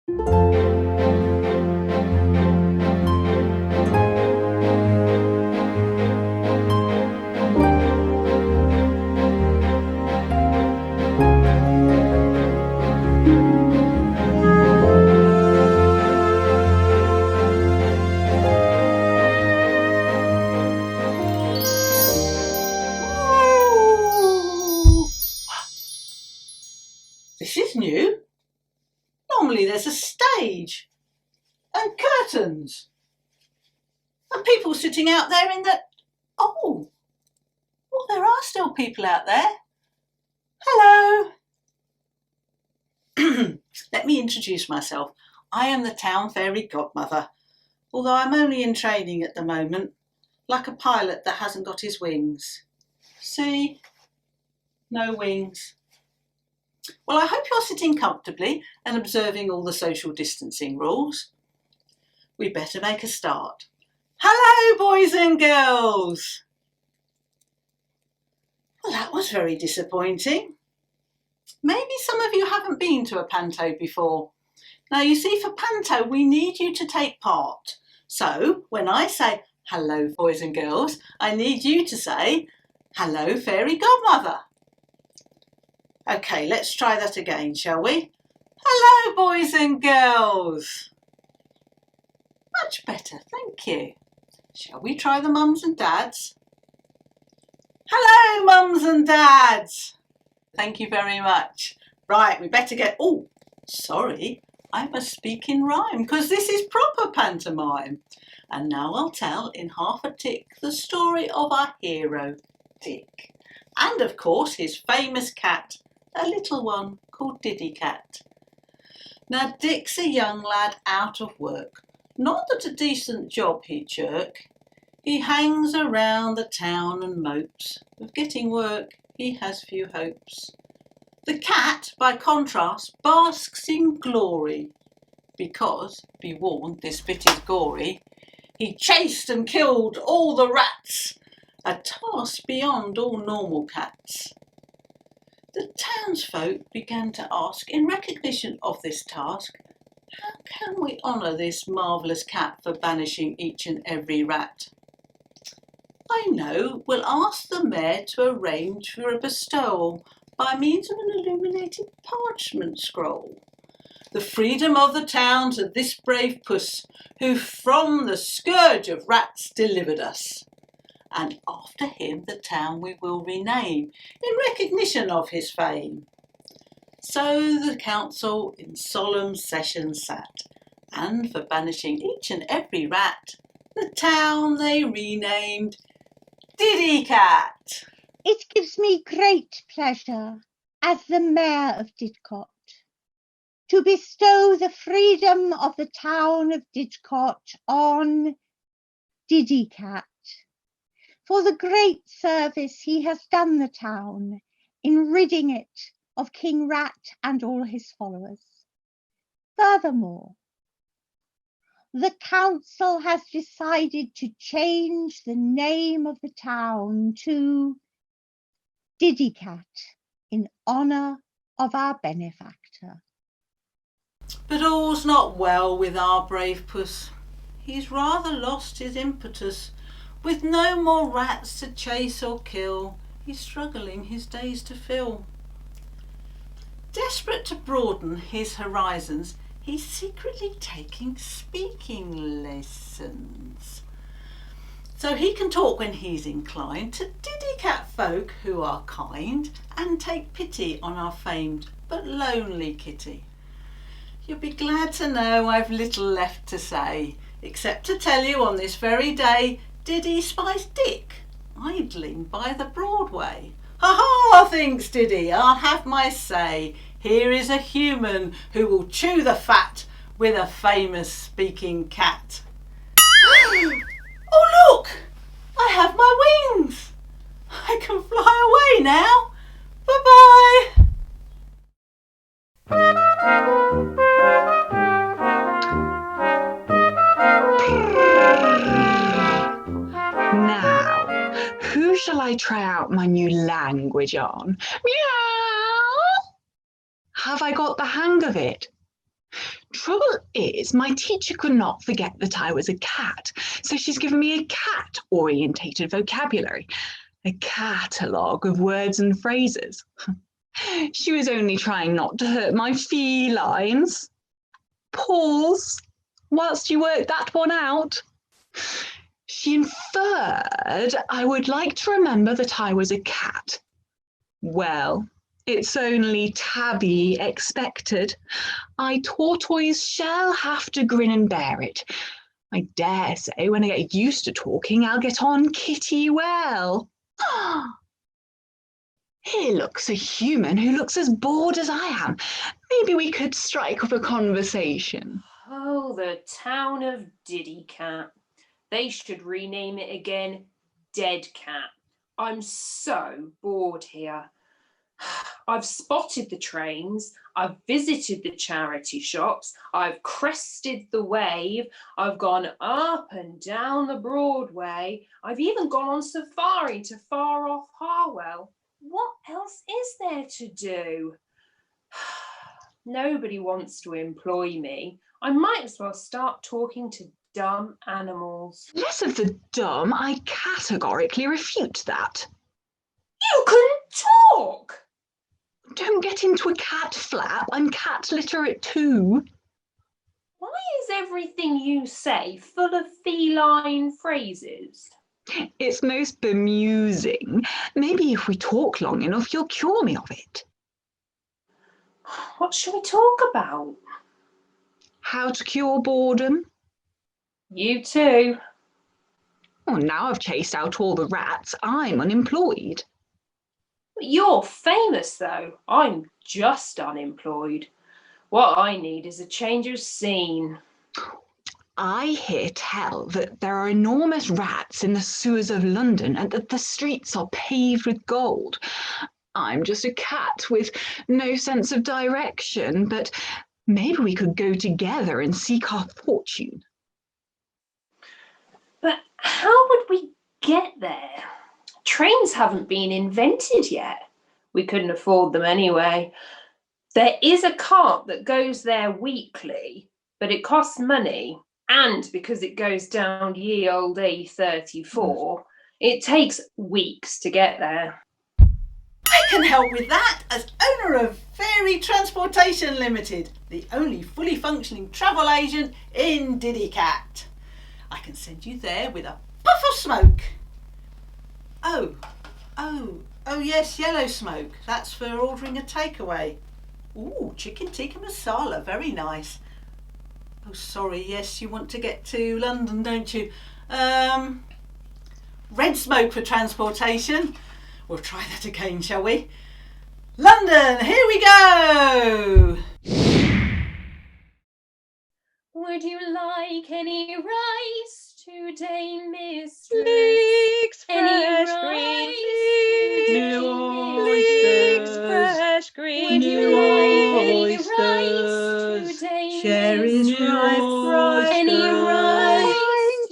This is new. Normally there's a stage and curtains and people sitting out there in the... Oh, well, there are still people out there. Hello. Let me introduce myself. I am the town fairy godmother, although I'm only in training at the moment, like a pilot that hasn't got his wings. See? No wings. Well, I hope you're sitting comfortably and observing all the social distancing rules. We better make a start. Hello, boys and girls. Well, that was very disappointing. Maybe some of you haven't been to a panto before. Now, you see, for panto, we need you to take part. So, when I say, hello, boys and girls, I need you to say, hello, fairy godmother. Okay, let's try that again, shall we? Hello, boys and girls. Much better, thank you. Shall we try the mums and dads? Hello, mums and dads. Thank you very much. Right, we better get... Oh, sorry, I must speak in rhyme because this is proper pantomime. And now I'll tell in half a tick the story of our hero, Dick. And of course his famous cat, a little one called Diddy Cat. Now Dick's a young lad out of work. Not that a decent job he'd jerk. He hangs around the town and mopes. Of getting work he has few hopes. The cat, by contrast, basks in glory. Because, be warned, this bit is gory. He chased and killed all the rats. A task beyond all normal cats. The townsfolk began to ask, in recognition of this task, how can we honour this marvellous cat for banishing each and every rat? I know, we'll ask the mayor to arrange for a bestowal by means of an illuminated parchment scroll. The freedom of the town to this brave puss, who from the scourge of rats delivered us. And after him the town we will rename, in recognition of his fame. So the council in solemn session sat, and for banishing each and every rat, the town they renamed Diddy Cat. It gives me great pleasure, as the Mayor of Didcot, to bestow the freedom of the town of Didcot on Diddy Cat, for the great service he has done the town in ridding it of King Rat and all his followers. Furthermore, the council has decided to change the name of the town to Diddy Cat in honour of our benefactor. But all's not well with our brave puss. He's rather lost his impetus. With no more rats to chase or kill, he's struggling his days to fill. Desperate to broaden his horizons, he's secretly taking speaking lessons. So he can talk when he's inclined to Diddy Cat folk who are kind and take pity on our famed but lonely kitty. You'll be glad to know I've little left to say, except to tell you on this very day Diddy spies Dick idling by the Broadway. Ha ha, thinks Diddy, I'll have my say. Here is a human who will chew the fat with a famous speaking cat. Oh look, I have my wings. I can fly away now. Bye-bye. Now, who shall I try out my new language on? Meow! Have I got the hang of it? Trouble is, my teacher could not forget that I was a cat, so she's given me a cat-orientated vocabulary, a catalogue of words and phrases. She was only trying not to hurt my felines. Pause whilst you worked that one out. She inferred I would like to remember that I was a cat. Well, it's only tabby expected. I tortoise shall have to grin and bear it. I dare say when I get used to talking, I'll get on kitty well. Here looks a human who looks as bored as I am. Maybe we could strike up a conversation. Oh, the town of Diddy Cat. They should rename it again Dead Cat. I'm so bored here. I've spotted the trains, I've visited the charity shops, I've crested the wave, I've gone up and down the Broadway, I've even gone on safari to far off Harwell. What else is there to do? Nobody wants to employ me. I might as well start talking to dumb animals. Less of the dumb, I categorically refute that. You can talk! Don't get into a cat flap, I'm cat literate too. Why is everything you say full of feline phrases? It's most bemusing. Maybe if we talk long enough, you'll cure me of it. What shall we talk about? How to cure boredom? You too. Well, now I've chased out all the rats, I'm unemployed. You're famous though. I'm just unemployed. What I need is a change of scene. I hear tell that there are enormous rats in the sewers of London and that the streets are paved with gold. I'm just a cat with no sense of direction, but maybe we could go together and seek our fortune. But how would we get there? Trains haven't been invented yet. We couldn't afford them anyway. There is a cart that goes there weekly, but it costs money. And because it goes down ye old A34, it takes weeks to get there. I can help with that as owner of Fairy Transportation Limited, the only fully functioning travel agent in Diddy Cat. I can send you there with a puff of smoke. Oh yes, yellow smoke. That's for ordering a takeaway. Ooh, chicken tikka masala, very nice. Oh, sorry, yes, you want to get to London, don't you? Red smoke for transportation. We'll try that again, shall we? London, here we go! Would you like any rice today, mistress? Leeks, Any fresh green rice leeks, today, fresh green Would you like any rice oysters. today, Cherries ripe, ripe, Any ripe. rice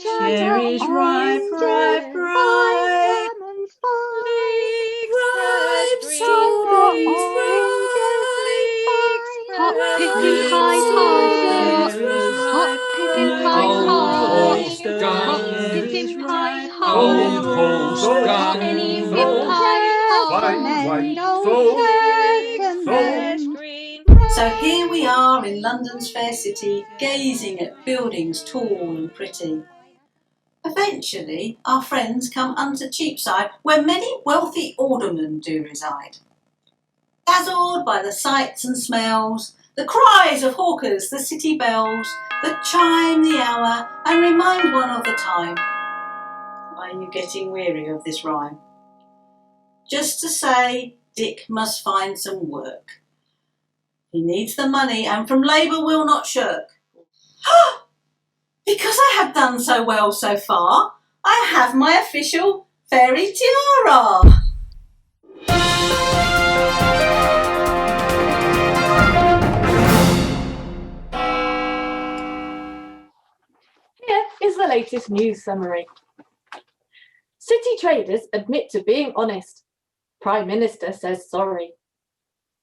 Cherries today, ripe, ripe, ripe. Lemons fine, Leeks, Ripe fresh sugar green oranges leeks, fine. Hop fresh pippin' green high high, cherries hop ripe. pippin' high Old high, hop oysters, pippin' high old high, hop oysters, pip high Mend high. oysters, fresh mend. green. So here we are in London's fair city, gazing at buildings tall and pretty. Eventually, our friends come unto Cheapside, where many wealthy aldermen do reside. Dazzled by the sights and smells, the cries of hawkers, the city bells, that chime the hour and remind one of the time. Are you getting weary of this rhyme? Just to say, Dick must find some work. He needs the money and from labour will not shirk. Because I have done so well so far, I have my official fairy tiara. Here is the latest news summary. City traders admit to being honest. Prime Minister says sorry.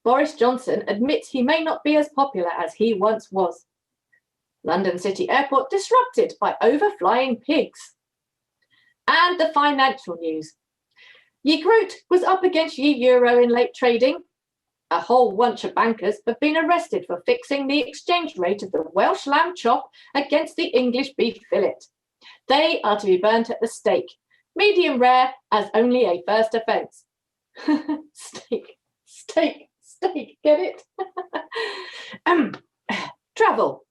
Boris Johnson admits he may not be as popular as he once was. London City Airport disrupted by overflying pigs. And the financial news. Ye Groot was up against ye euro in late trading. A whole bunch of bankers have been arrested for fixing the exchange rate of the Welsh lamb chop against the English beef fillet. They are to be burnt at the stake, medium rare as only a first offence. Steak, get it? Travel.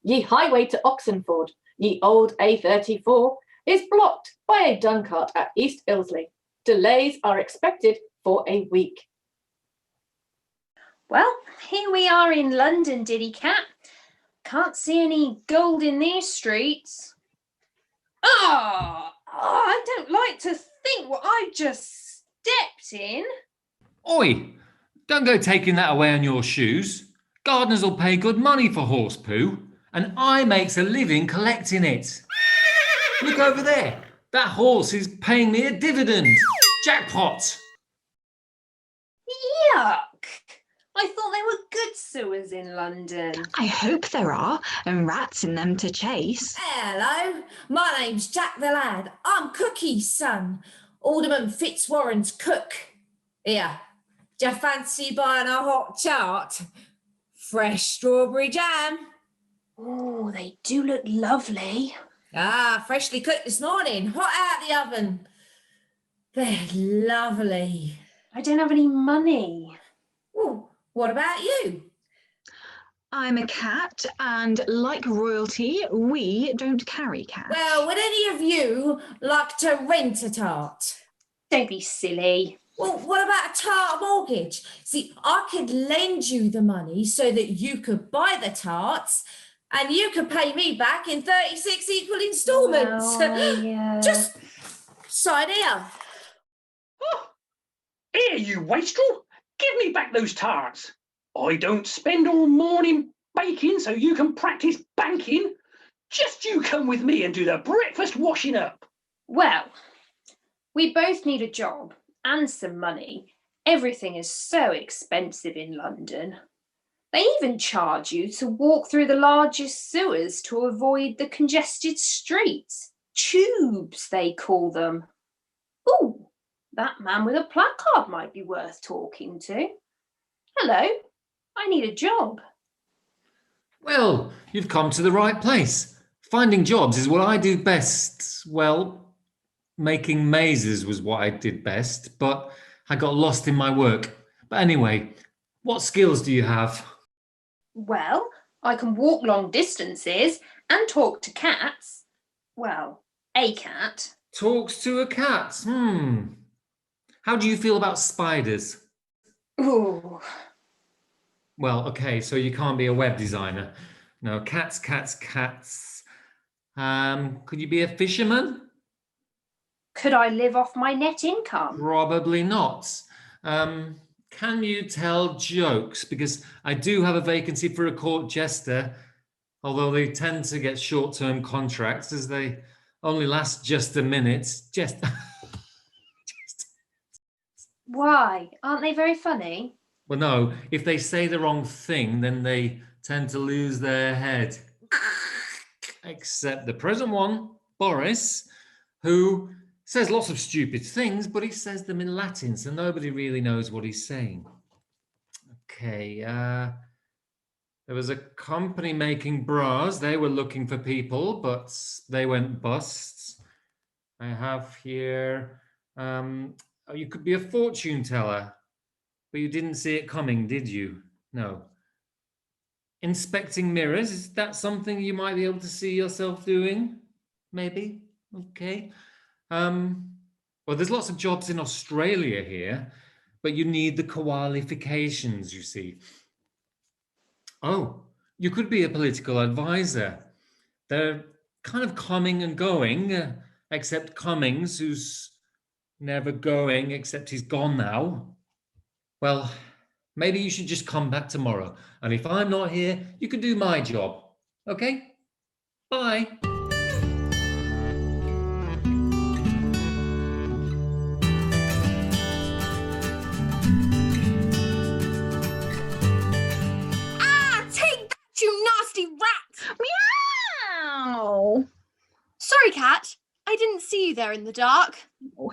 Ye highway to Oxenford, ye old A34, is blocked by a dung cart at East Ilsley. Delays are expected for a week. Well, here we are in London, Diddy Cat. Can't see any gold in these streets. I don't like to think what I've just stepped in. Oi, don't go taking that away on your shoes. Gardeners will pay good money for horse poo, and I makes a living collecting it. Look over there. That horse is paying me a dividend. Jackpot. Yuck! I thought there were good sewers in London. I hope there are, and rats in them to chase. Hello, my name's Jack the Lad. I'm Cookie's son, Alderman Fitzwarren's cook. Here, do you fancy buying a hot tart? Fresh strawberry jam. Oh, they do look lovely. Freshly cooked this morning, hot out the oven. They're lovely. I don't have any money. Well, what about you? I'm a cat, and like royalty, we don't carry cats. Well, would any of you like to rent a tart? Don't be silly. Well, what about a tart mortgage? See, I could lend you the money so that you could buy the tarts and you could pay me back in 36 equal instalments. Well, yeah. Just sign here. Here, you wastrel! Give me back those tarts. I don't spend all morning baking so you can practice banking. Just you come with me and do the breakfast washing up. Well, we both need a job and some money. Everything is so expensive in London. They even charge you to walk through the largest sewers to avoid the congested streets. Tubes, they call them. Ooh, that man with a placard might be worth talking to. Hello, I need a job. Well, you've come to the right place. Finding jobs is what I do best. Well, making mazes was what I did best, but I got lost in my work. But anyway, what skills do you have? Well, I can walk long distances and talk to cats. Well, a cat. Talks to a cat. How do you feel about spiders? Ooh. Well, okay, so you can't be a web designer. No, cats. Could you be a fisherman? Could I live off my net income? Probably not. Can you tell jokes? Because I do have a vacancy for a court jester, although they tend to get short-term contracts as they only last just a minute. Why? Aren't they very funny? Well, no, if they say the wrong thing, then they tend to lose their head. Except the present one, Boris, who says lots of stupid things, but he says them in Latin, so nobody really knows what he's saying. Okay, there was a company making bras. They were looking for people, but they went bust. I have here, you could be a fortune teller, but you didn't see it coming, did you? No. Inspecting mirrors, is that something you might be able to see yourself doing? Maybe, okay. Well, there's lots of jobs in Australia here, but you need the qualifications, you see. Oh, you could be a political advisor. They're kind of coming and going, except Cummings, who's never going, except he's gone now. Well, maybe you should just come back tomorrow. And if I'm not here, you can do my job. Okay? Bye. Cat. I didn't see you there in the dark. Oh,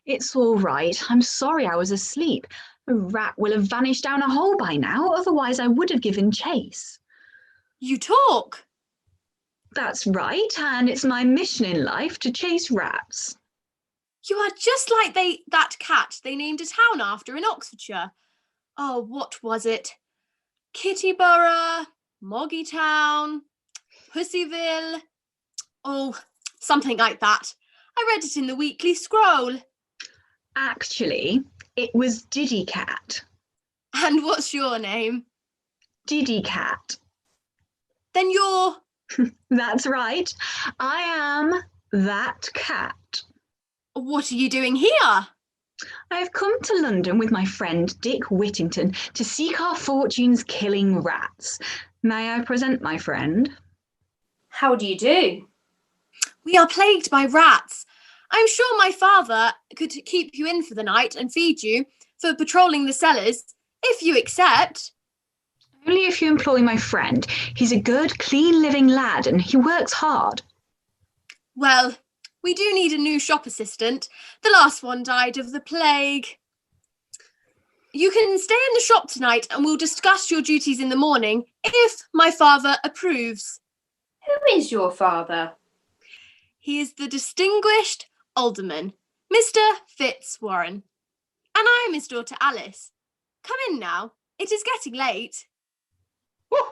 it's all right. I'm sorry I was asleep. A rat will have vanished down a hole by now, otherwise I would have given chase. You talk. That's right, and it's my mission in life to chase rats. You are just like that cat they named a town after in Oxfordshire. Oh, what was it? Kittyborough, Moggytown, Pussyville. Oh, something like that. I read it in the Weekly Scroll. Actually, it was Diddy Cat. And what's your name? Diddy Cat. Then you're... That's right. I am that cat. What are you doing here? I've come to London with my friend Dick Whittington to seek our fortunes killing rats. May I present my friend? How do you do? We are plagued by rats. I'm sure my father could keep you in for the night and feed you for patrolling the cellars, if you accept. Only if you employ my friend. He's a good, clean-living lad and he works hard. Well, we do need a new shop assistant. The last one died of the plague. You can stay in the shop tonight and we'll discuss your duties in the morning if my father approves. Who is your father? He is the distinguished alderman, Mr. Fitzwarren. And I am his daughter Alice. Come in now. It is getting late. Whew.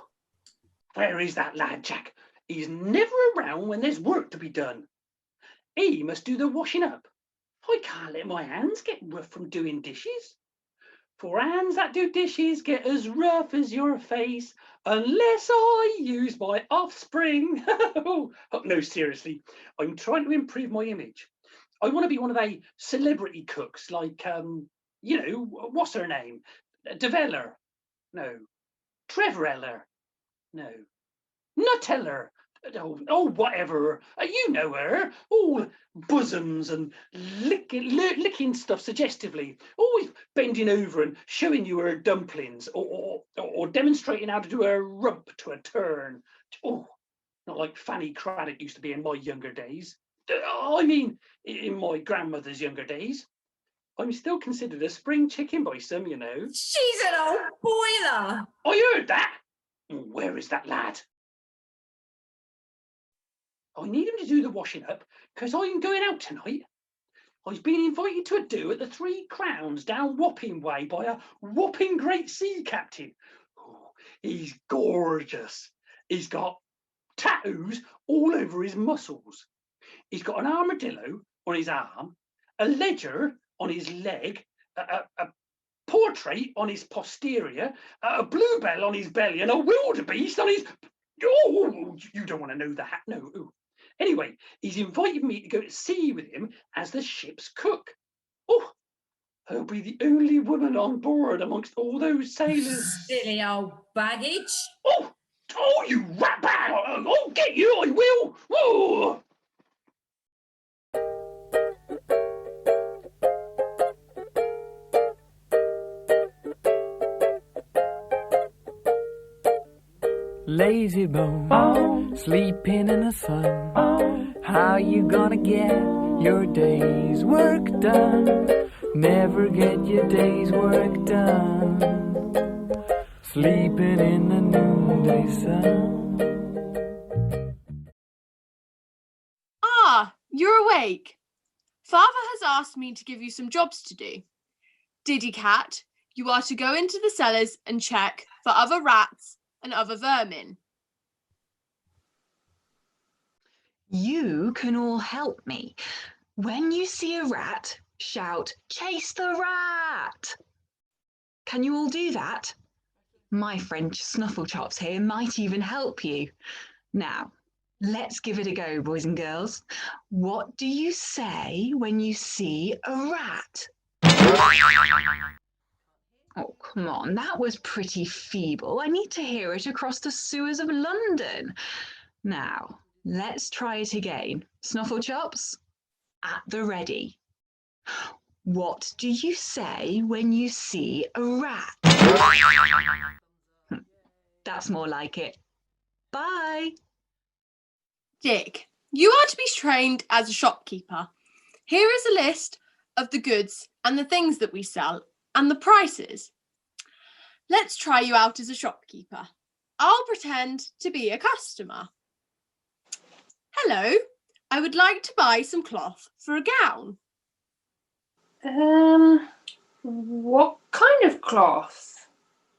Where is that lad, Jack? He's never around when there's work to be done. He must do the washing up. I can't let my hands get rough from doing dishes. For hands that do dishes get as rough as your face unless I use my offspring. No, seriously, I'm trying to improve my image. I want to be one of the celebrity cooks like, what's her name? Develler. No. Trevoreller. No. Nuteller. Oh, whatever. You know her. All bosoms and licking stuff suggestively. Always bending over and showing you her dumplings or demonstrating how to do a rump to a turn. Oh, not like Fanny Craddock used to be in my younger days. I mean, in my grandmother's younger days. I'm still considered a spring chicken by some, you know. She's an old boiler. I heard that. Where is that lad? I need him to do the washing up because I'm going out tonight. I've been invited to a do at the Three Crowns down Wapping Way by a whopping great sea captain. Oh, he's gorgeous. He's got tattoos all over his muscles. He's got an armadillo on his arm, a ledger on his leg, a portrait on his posterior, a bluebell on his belly, and a wildebeest on his... Oh, you don't want to know that. No. Anyway, he's invited me to go to sea with him as the ship's cook. Oh, I'll be the only woman on board amongst all those sailors. Silly old baggage. Oh, you rat bag! I'll get you, I will! Oh. Lazy bone, sleeping in the sun. How you gonna get your day's work done? Never get your day's work done. Sleeping in the noonday sun. Ah, you're awake. Father has asked me to give you some jobs to do. Diddy Cat, you are to go into the cellars and check for other rats and other vermin. You can all help me. When you see a rat, shout, "Chase the rat!" Can you all do that? My friend Snufflechops here might even help you. Now, let's give it a go, boys and girls. What do you say when you see a rat? Oh, come on, that was pretty feeble. I need to hear it across the sewers of London. Now, let's try it again. Snufflechops, at the ready. What do you say when you see a rat? That's more like it. Bye. Dick, You are to be trained as a shopkeeper. Here is a list of the goods and the things that we sell and the prices. Let's try you out as a shopkeeper. I'll pretend to be a customer. Hello, I would like to buy some cloth for a gown. What kind of cloth?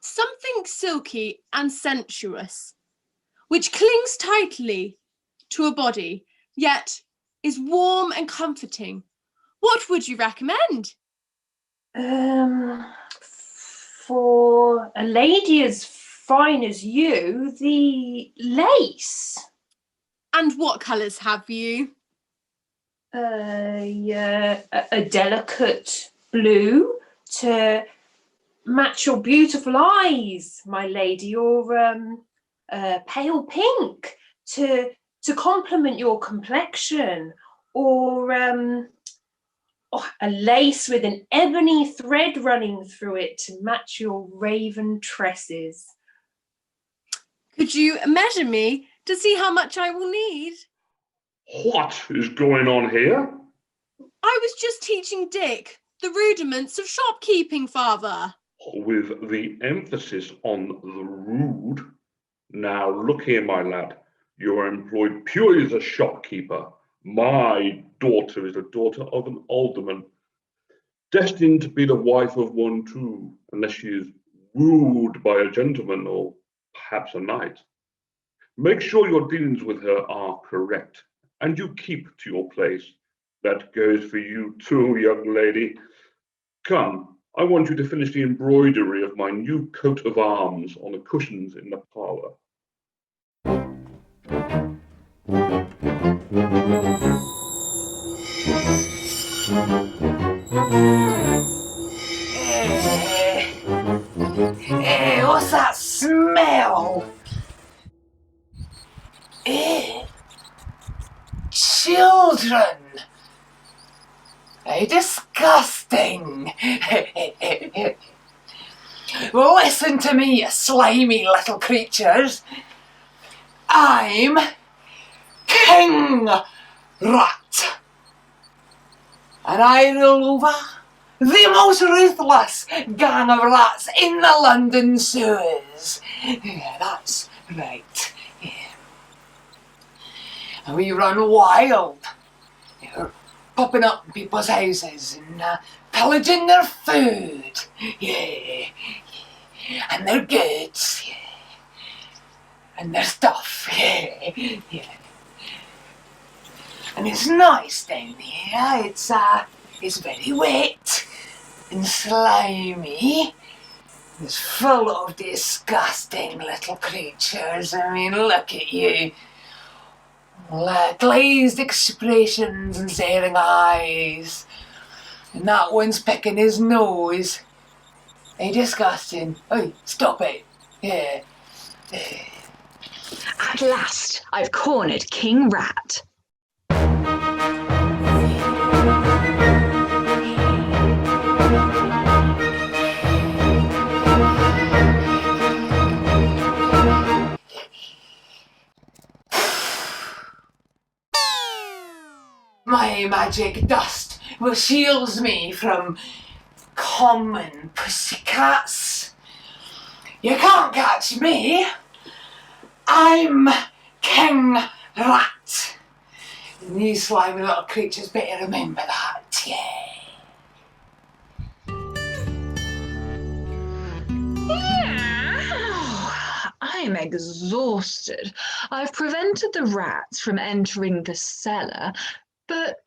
Something silky and sensuous, which clings tightly to a body, yet is warm and comforting. What would you recommend? For a lady as fine as you, the lace. And what colours have you? A delicate blue to match your beautiful eyes, my lady, or pale pink to complement your complexion, or a lace with an ebony thread running through it to match your raven tresses. Could you measure me to see how much I will need? What is going on here? I was just teaching Dick the rudiments of shopkeeping, Father. With the emphasis on the rude. Now look here, my lad. You are employed purely as a shopkeeper. My daughter is the daughter of an alderman, destined to be the wife of one too, unless she is wooed by a gentleman or perhaps a knight. Make sure your dealings with her are correct, and you keep to your place. That goes for you too, young lady. Come, I want you to finish the embroidery of my new coat of arms on the cushions in the parlour. What's that smell? Children! Disgusting! Well, listen to me, you slimy little creatures. I'm King Rat, and I rule over the most ruthless gang of rats in the London sewers. Yeah, that's right. Yeah. And we run wild. We're popping up in people's houses and pillaging their food. Yeah. And their goods. Yeah. And their stuff. Yeah. Yeah. And it's nice down here. It's very wet and slimy. It's full of disgusting little creatures. I mean, look at you. Glazed expressions and staring eyes. And that one's picking his nose. Ain't disgusting? Oh, stop it. Yeah. At last, I've cornered King Rat. My magic dust will shield me from common pussycats. You can't catch me. I'm King Rat. And you slimy little creatures better remember that, yeah. I'm exhausted. I've prevented the rats from entering the cellar, but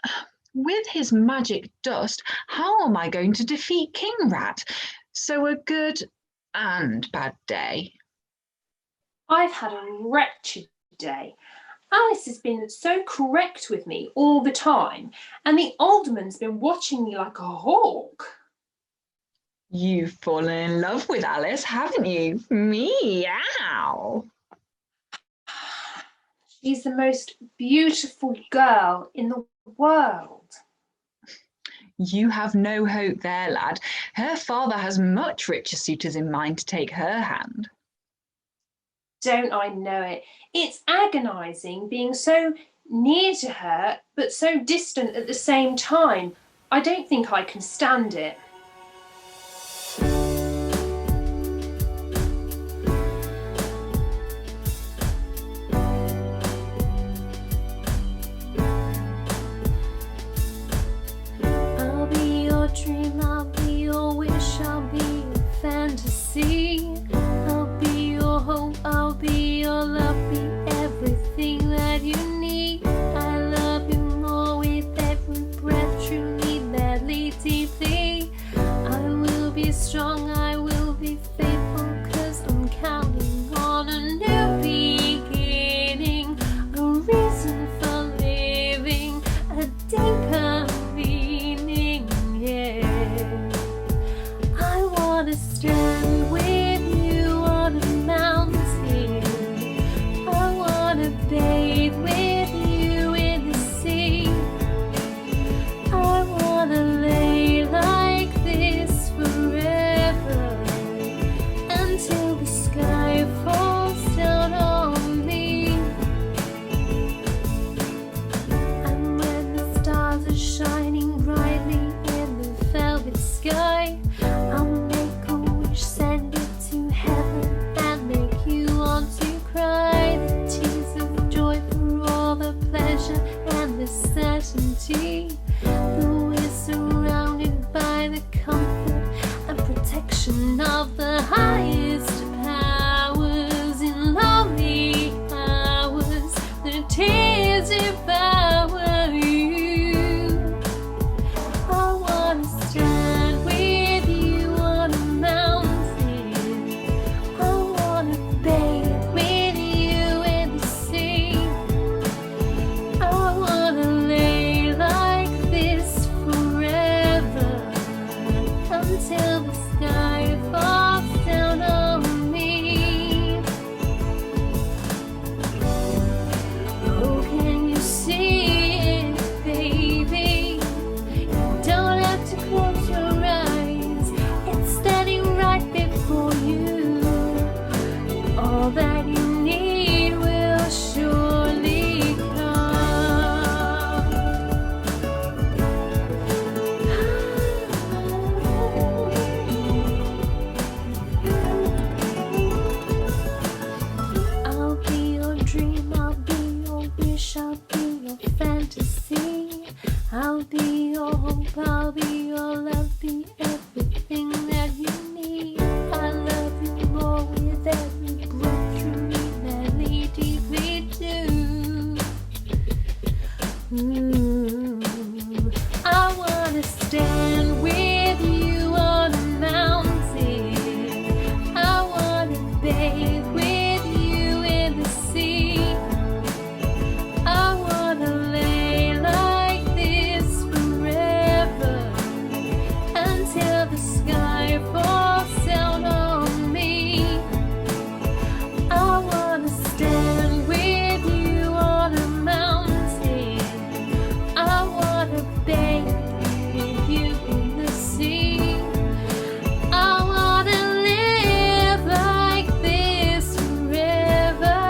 with his magic dust, how am I going to defeat King Rat? So a good and bad day. I've had a wretched day. Alice has been so correct with me all the time, and the alderman's been watching me like a hawk. You've fallen in love with Alice, haven't you? Meow. She's the most beautiful girl in the world. You have no hope there, lad. Her father has much richer suitors in mind to take her hand. Don't I know it? It's agonising being so near to her, but so distant at the same time. I don't think I can stand it. I'll be your dream, I'll be your wish, I'll be your fantasy. I'll be your hope, I'll be your love, be everything that you need. I love you more with every breath, truly, madly, deeply. I will be strong, I will be faithful, 'cause I'm counting on a new beginning, a reason for living, a deeper meaning, yeah. I wanna stand with you on a mountain, I wanna bathe with you in the sea, I wanna lay like this forever, until the sky falls down on me. And when the stars are shining brightly in the velvet sky, I'll make a wish, send it to heaven, and make you want to cry. The tears of joy for all the pleasure and the certainty, though we're surrounded by the comfort and protection of the highest powers. In lonely hours, the tears devour you. I wanna stand with you on a mountain, I wanna bathe with you in the sea, I wanna lay like this forever, until the sky falls down on me. Oh, can you see it, baby? You don't have to close your eyes, it's standing right before you. All that you need will surely come. I'll be your dream, I'll be your wish, I'll be your fantasy. I'll be your hope, I'll be your love, be everything that you need. I love you more with every breath, truly, madly, deeply do. I wanna stand with you on a mountain, I wanna bathe with you in the sea, I wanna lay like this forever, until the sky falls down on me. I wanna stand with you on a mountain, I wanna bathe with you in the sea, I wanna live like this forever,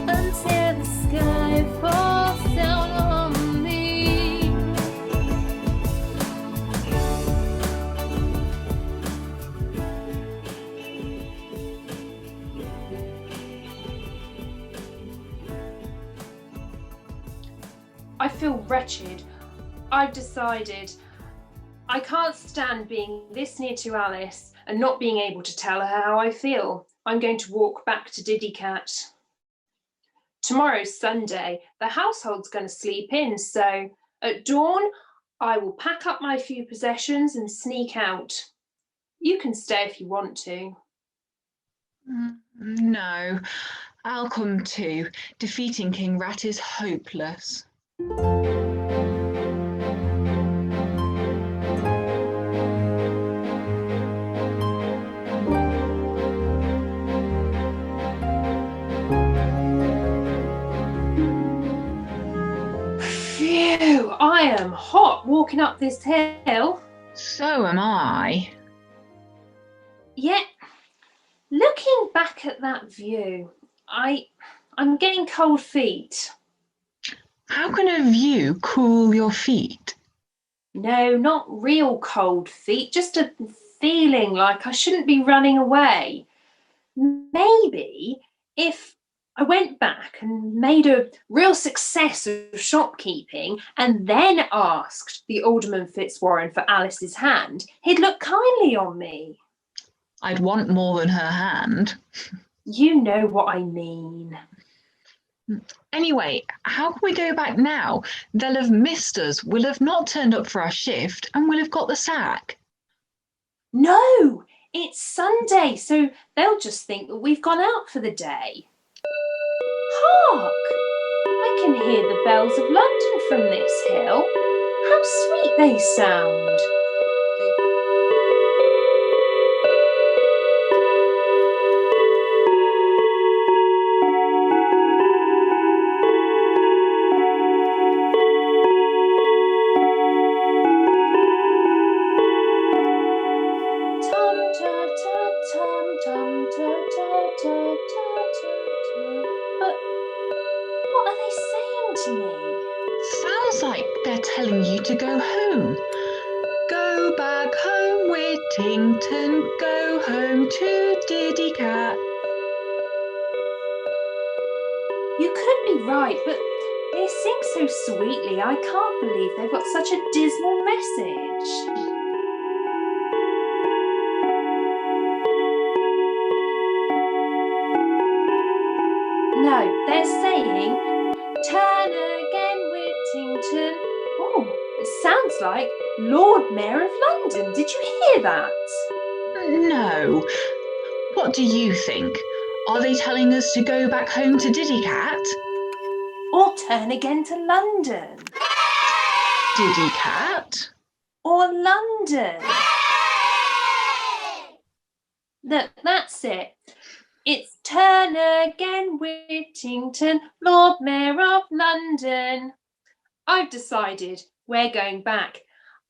until the sky falls down on me. I feel wretched. I've decided I can't stand being this near to Alice and not being able to tell her how I feel. I'm going to walk back to Diddy Cat. Tomorrow's Sunday. The household's going to sleep in, so at dawn, I will pack up my few possessions and sneak out. You can stay if you want to. No, I'll come too. Defeating King Rat is hopeless. Phew, I am hot walking up this hill. So am I. Yet, looking back at that view, I'm getting cold feet. How can a view cool your feet? No, not real cold feet, just a feeling like I shouldn't be running away. Maybe if I went back and made a real success of shopkeeping and then asked the Alderman Fitzwarren for Alice's hand, he'd look kindly on me. I'd want more than her hand. You know what I mean. Anyway, how can we go back now? They'll have missed us, we'll have not turned up for our shift, and we'll have got the sack. No, it's Sunday, so they'll just think that we've gone out for the day. Hark! I can hear the bells of London from this hill. How sweet they sound. But what are they saying to me? Sounds like they're telling you to go home. Go back home, Whittington, go home to Diddy Cat. You could be right, but they sing so sweetly. I can't believe they've got such a dismal message. No, they're saying, turn again, Whittington. Oh, it sounds like Lord Mayor of London. Did you hear that? No. What do you think? Are they telling us to go back home to Diddy Cat? Or turn again to London? Diddy Cat? Or London? Look, that's it. It's turn again, Whittington, Lord Mayor of London. I've decided we're going back.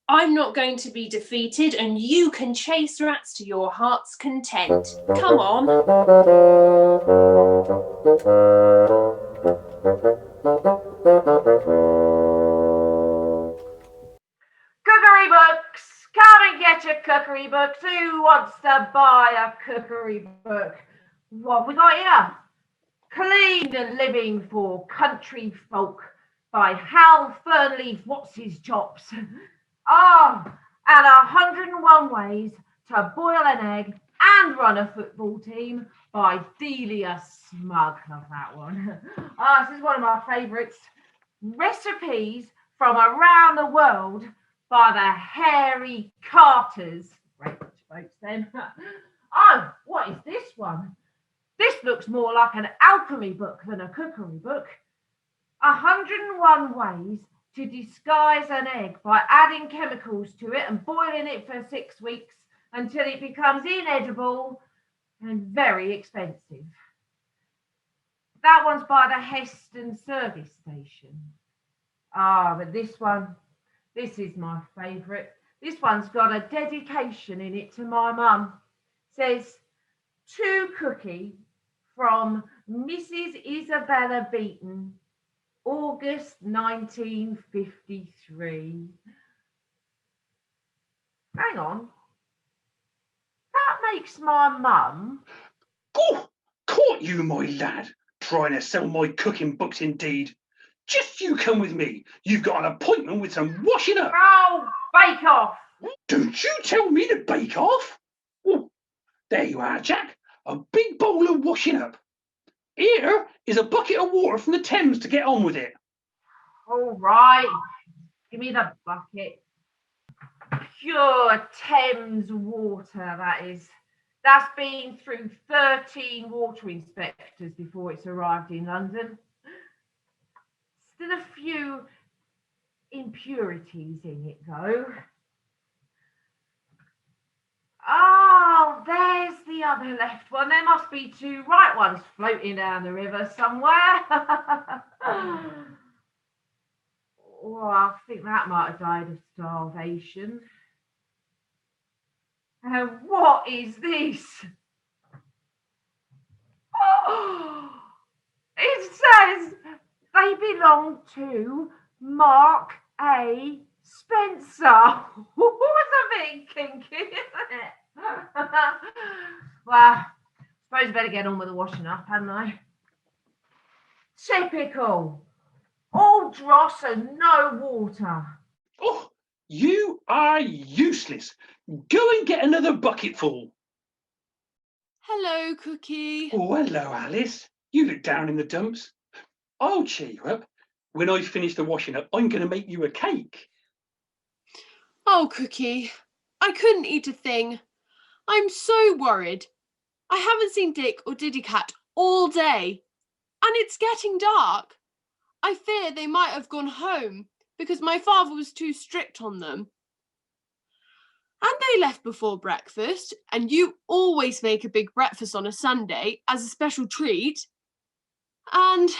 I'm not going to be defeated, and you can chase rats to your heart's content. Come on. Cookery books! Come and get your cookery books. Who wants to buy a cookery book? What have we got here? Clean and Living for Country Folk by Hal Fernleaf What's His Chops. And 101 Ways to Boil an Egg and Run a Football Team by Delia Smug. Love that one. This is one of my favourites. Recipes from Around the World by the Hairy Carters. Great folks then. What is this one? This looks more like an alchemy book than a cookery book. 101 Ways to Disguise an Egg by adding chemicals to it and boiling it for 6 weeks until it becomes inedible and very expensive. That one's by the Heston Service Station. But this is my favourite. This one's got a dedication in it to my mum. Says, to Cookie from Mrs. Isabella Beaton, August 1953. Hang on. That makes my mum. Oh, caught you, my lad, trying to sell my cooking books indeed. Just you come with me. You've got an appointment with some washing up. Oh, bake off. Don't you tell me to bake off. Oh, there you are, Jack. A big bowl of washing up. Here is a bucket of water from the Thames to get on with it. All right. Give me the bucket. Pure Thames water, that is. That's been through 13 water inspectors before it's arrived in London. Still a few impurities in it, though. Oh, there's the other left one. There must be 2 right ones floating down the river somewhere. Oh, I think that might have died of starvation. And what is this? Oh, it says they belong belong to Mark A. Spencer. What's a bit kinky, isn't it? Well, suppose I better get on with the washing up, hadn't I? Typical. All dross and no water. Oh, you are useless. Go and get another bucketful. Hello, Cookie. Oh, hello, Alice. You look down in the dumps. I'll cheer you up. When I finish the washing up, I'm going to make you a cake. Oh, Cookie, I couldn't eat a thing. I'm so worried. I haven't seen Dick or Diddy Cat all day, and it's getting dark. I fear they might have gone home because my father was too strict on them. And they left before breakfast, and you always make a big breakfast on a Sunday as a special treat. And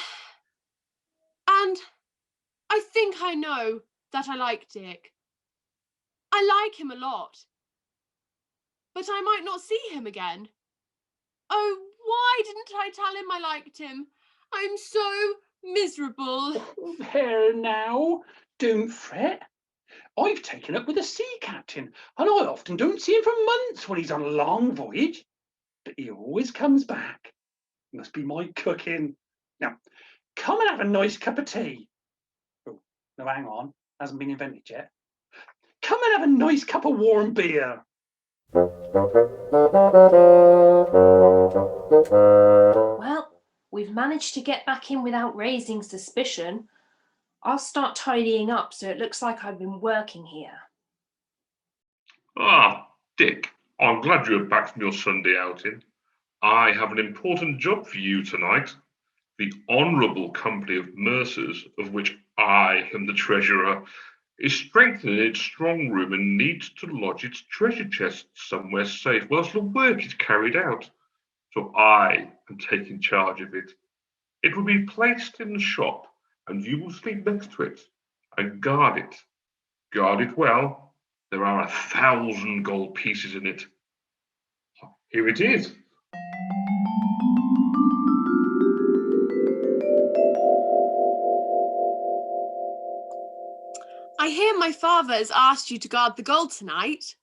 I think I know that I like Dick. I like him a lot. But I might not see him again. Oh, why didn't I tell him I liked him? I'm so miserable. There now, don't fret. I've taken up with a sea captain, and I often don't see him for months when he's on a long voyage. But he always comes back. Must be my cooking. Now, come and have a nice cup of tea. Oh, no, hang on. Hasn't been invented yet. Come and have a nice cup of warm beer. Well, we've managed to get back in without raising suspicion. I'll start tidying up so it looks like I've been working here. Ah, Dick, I'm glad you're back from your Sunday outing. I have an important job for you tonight. The Honourable Company of Mercers, of which I am the treasurer, is strengthening its strong room and needs to lodge its treasure chest somewhere safe whilst the work is carried out. So I am taking charge of it. It will be placed in the shop, and you will sleep next to it and guard it. Guard it well. There are 1,000 gold pieces in it. Here it is. I hear my father has asked you to guard the gold tonight.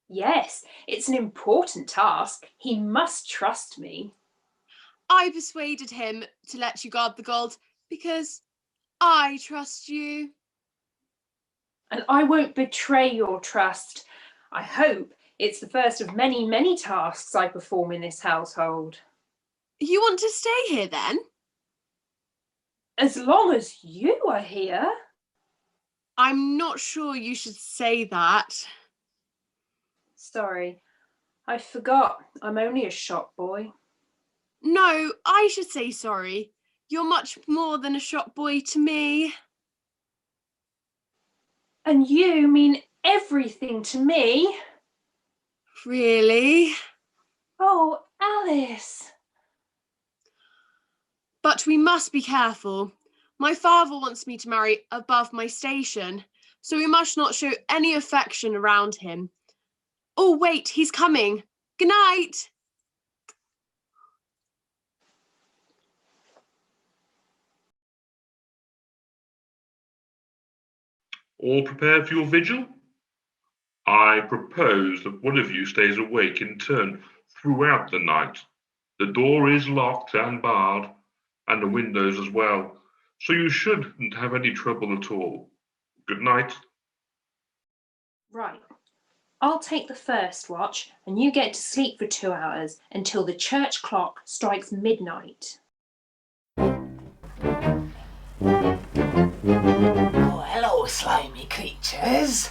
Yes, it's an important task. He must trust me. I persuaded him to let you guard the gold because I trust you. And I won't betray your trust. I hope it's the first of many, many tasks I perform in this household. You want to stay here then? As long as you are here. I'm not sure you should say that. Sorry, I forgot. I'm only a shop boy. No, I should say sorry. You're much more than a shop boy to me. And you mean everything to me. Really? Oh, Alice. But we must be careful. My father wants me to marry above my station, so we must not show any affection around him. Oh, wait, he's coming. Good night. All prepared for your vigil? I propose that one of you stays awake in turn throughout the night. The door is locked and barred, and the windows as well, so you shouldn't have any trouble at all. Good night. Right. I'll take the first watch, and you get to sleep for 2 hours until the church clock strikes midnight. Oh, hello, slimy creatures.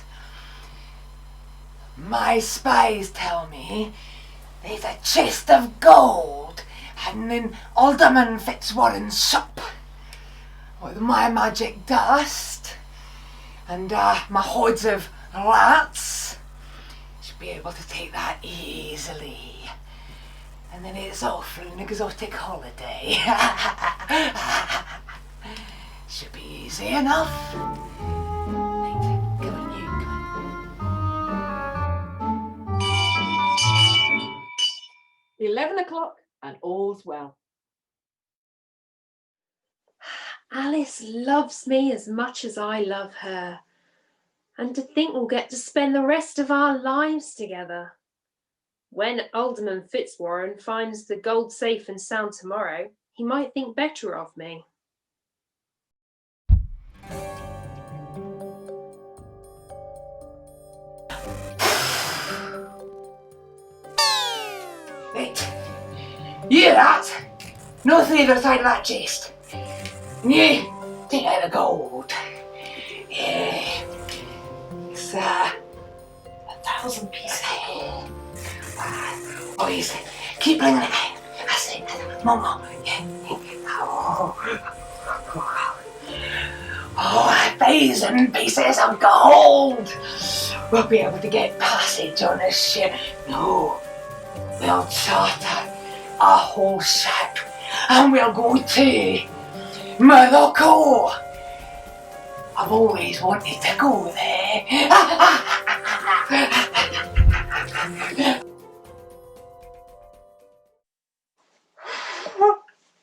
My spies tell me there's a chest of gold hidden in Alderman Fitzwarren's shop. With my magic dust and my hordes of rats, should be able to take that easily. And then it's off for an exotic holiday. Should be easy enough. Right, come on, you, come on. 11 o'clock and all's well. Alice loves me as much as I love her. And to think we'll get to spend the rest of our lives together. When Alderman Fitzwarren finds the gold safe and sound tomorrow, he might think better of me. Right. You hear that? No through the other side of that chest. And you take out the gold. Yeah. It's 1,000 pieces. Boys, keep bringing it out. That's it. Mama. Yeah. Oh, 1,000 pieces of gold. We'll be able to get passage on this ship. No. We'll charter a whole ship and we'll go to Morocco. I've always wanted to go there.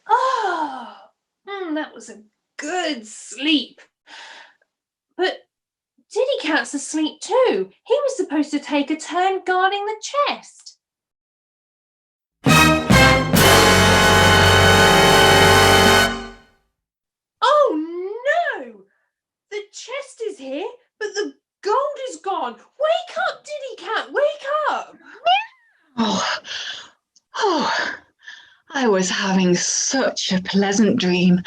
Oh, that was a good sleep. But Diddy Cat's asleep too. He was supposed to take a turn guarding the chest. Oh no! The chest is here, but the gold is gone. Wake up, Diddy Cat, wake up! Oh, I was having such a pleasant dream.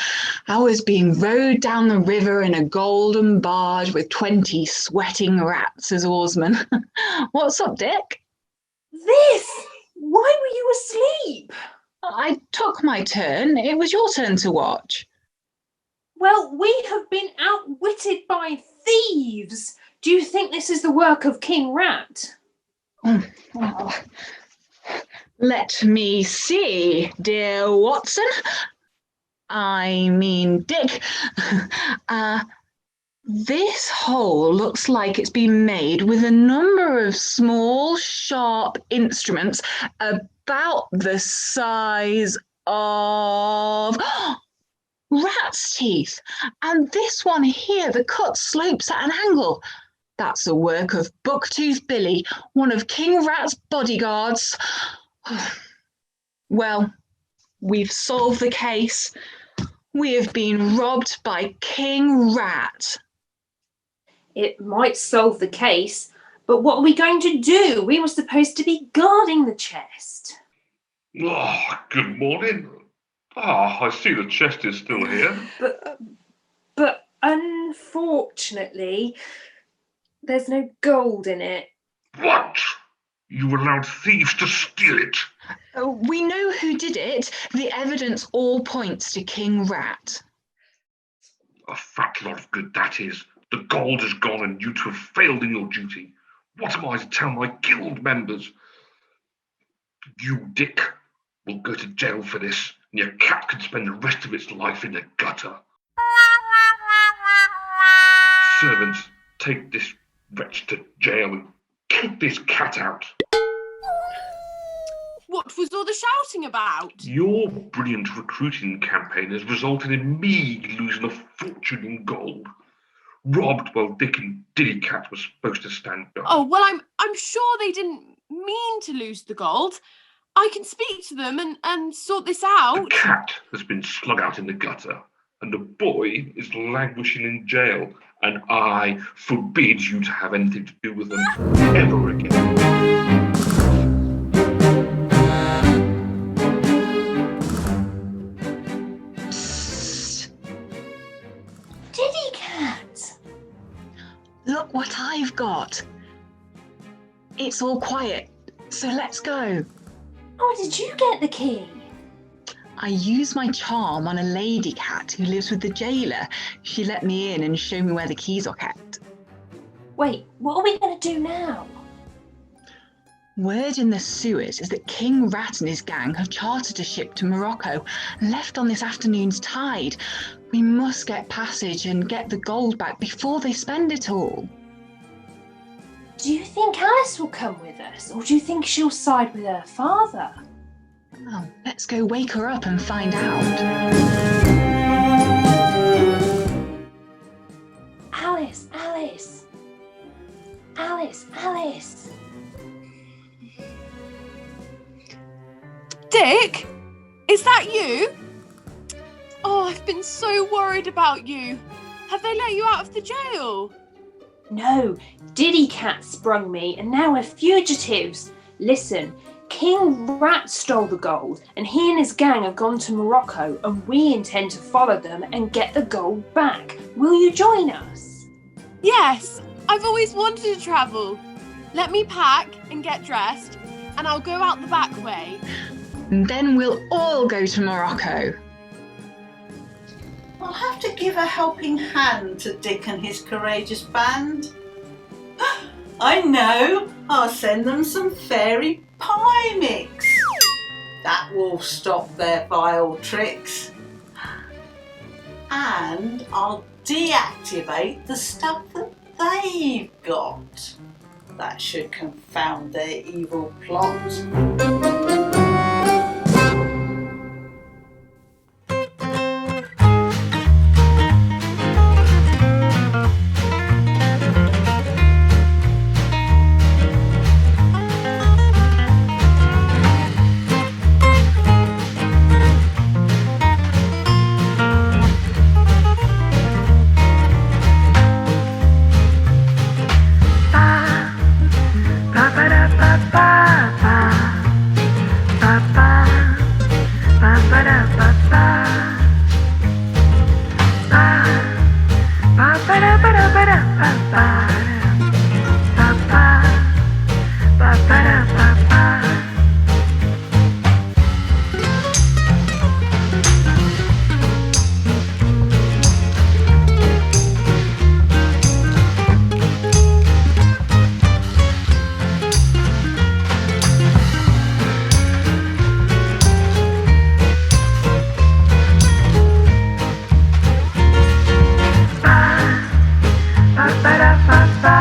I was being rowed down the river in a golden barge with 20 sweating rats as oarsmen. What's up, Dick? This! Why were you asleep? I took my turn. It was your turn to watch. Well, we have been outwitted by thieves. Do you think this is the work of King Rat? Well, let me see, dear Watson. I mean, Dick. This hole looks like it's been made with a number of small, sharp instruments about the size of rat's teeth. And this one here, the cut slopes at an angle. That's the work of Bucktooth Billy, one of King Rat's bodyguards. Well, we've solved the case. We have been robbed by King Rat. It might solve the case, but what are we going to do? We were supposed to be guarding the chest. Oh, good morning. I see the chest is still here. But unfortunately, there's no gold in it. What? You allowed thieves to steal it? We know who did it. The evidence all points to King Rat. A fat lot of good that is. The gold is gone and you two have failed in your duty. What am I to tell my guild members? You, Dick, will go to jail for this, and your cat can spend the rest of its life in the gutter. Servants, take this wretch to jail and kick this cat out. What was all the shouting about? Your brilliant recruiting campaign has resulted in me losing a fortune in gold. Robbed while Dick and Diddy Cat were supposed to stand guard. Oh, well, I'm sure they didn't mean to lose the gold. I can speak to them and sort this out. The cat has been slung out in the gutter, and the boy is languishing in jail, and I forbid you to have anything to do with them ever again. Diddy Cat! Look what I've got. It's all quiet, so let's go. Oh, did you get the key? I used my charm on a lady cat who lives with the jailer. She let me in and showed me where the keys are kept. Wait, what are we going to do now? Word in the sewers is that King Rat and his gang have chartered a ship to Morocco and left on this afternoon's tide. We must get passage and get the gold back before they spend it all. Do you think Alice will come with us, or do you think she'll side with her father? Well, let's go wake her up and find out. Alice! Alice! Alice! Dick? Is that you? Oh, I've been so worried about you. Have they let you out of the jail? No, Diddy Cat sprung me and now we're fugitives. Listen, King Rat stole the gold and he and his gang have gone to Morocco and we intend to follow them and get the gold back. Will you join us? Yes, I've always wanted to travel. Let me pack and get dressed and I'll go out the back way. And then we'll all go to Morocco. I'll have to give a helping hand to Dick and his courageous band. I know, I'll send them some fairy pie mix. That will stop their vile tricks. And I'll deactivate the stuff that they've got. That should confound their evil plot. Ba ba da ba ba.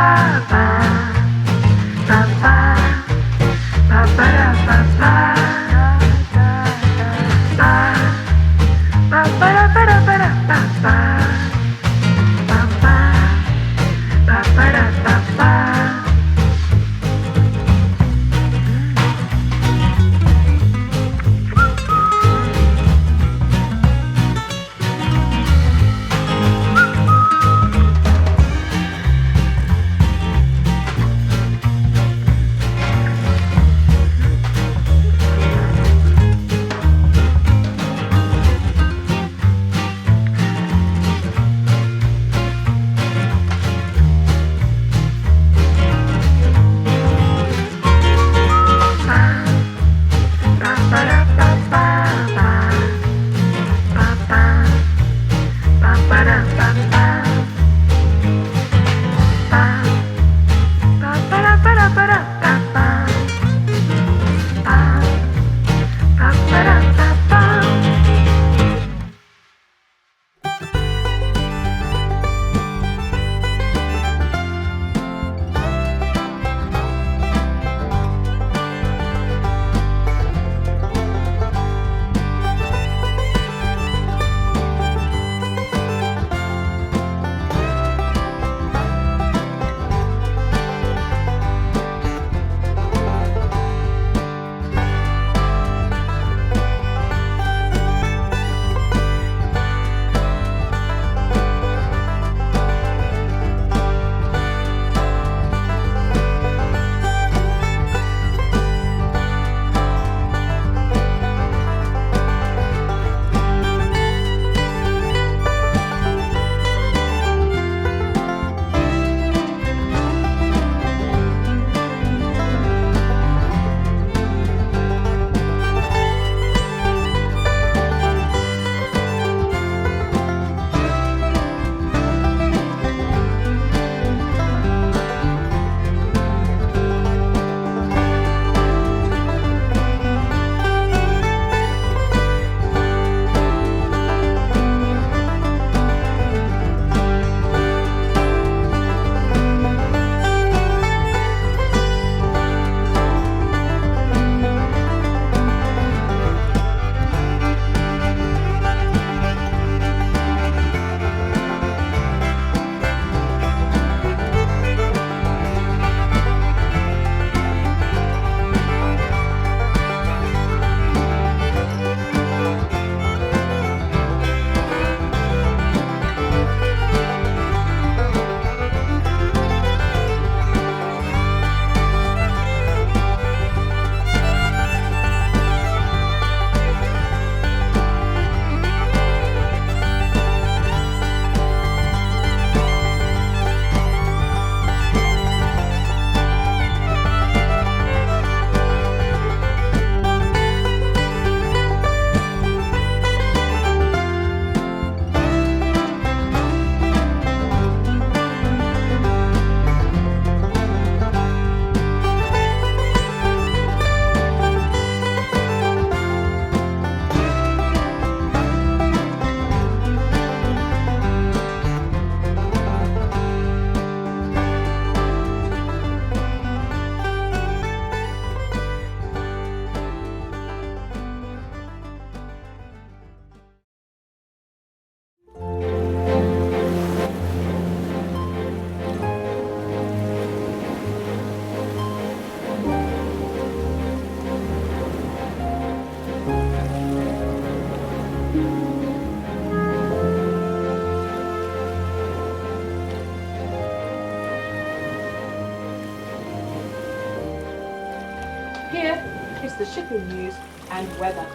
Here is the shipping news and weather.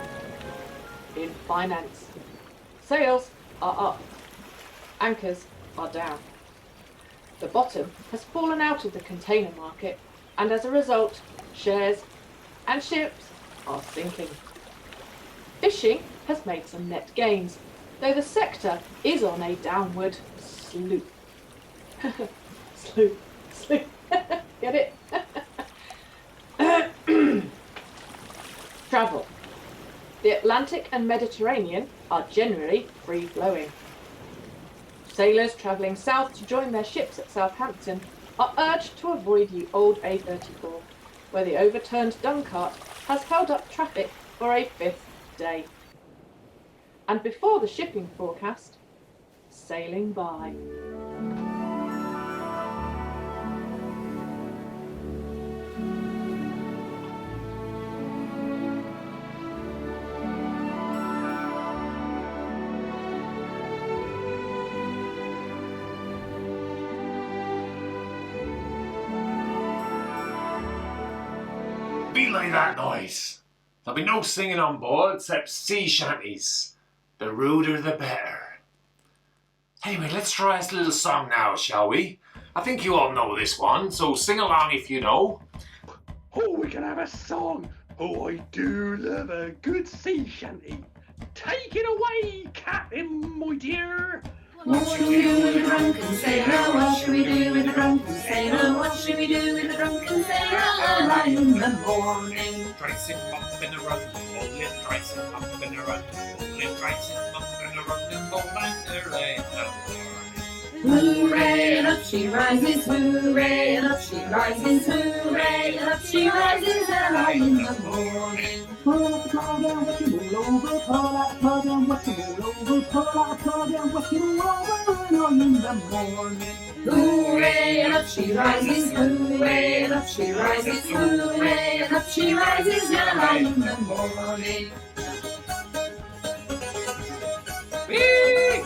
In finance, sales are up, anchors are down. The bottom has fallen out of the container market, and as a result, shares and ships are sinking. Fishing has made some net gains, though the sector is on a downward slope. Slope. Get it? Travel. The Atlantic and Mediterranean are generally free-flowing. Sailors travelling south to join their ships at Southampton are urged to avoid the old A34, where the overturned Duncart has held up traffic for a 5th day. And before the shipping forecast, sailing by. Belay that noise. There'll be no singing on board except sea shanties. The ruder the better. Anyway, let's try this little song now, shall we? I think you all know this one, so sing along if you know. Oh, we can have a song. Oh, I do love a good sea shanty. Take it away, Captain, my dear. What should we do with a drunken sailor? What should we do with a drunken sailor? What should we do with a drunken sailor early in the morning? Drice him up in a run, bowling, drice him up in a run, bowling, drice him up in a run, and bowling early in the morning. Hooray, and up she rises, hooray, and up she rises, hooray, and up she rises early in the morning. Pull out the plug and whack it all over, pull out the plug and whack it all over, pull out the plug and whack it all over early in the morning. Hooray, and up she rises, hooray, and up she rises, hooray, and up she rises early in the morning. Whee!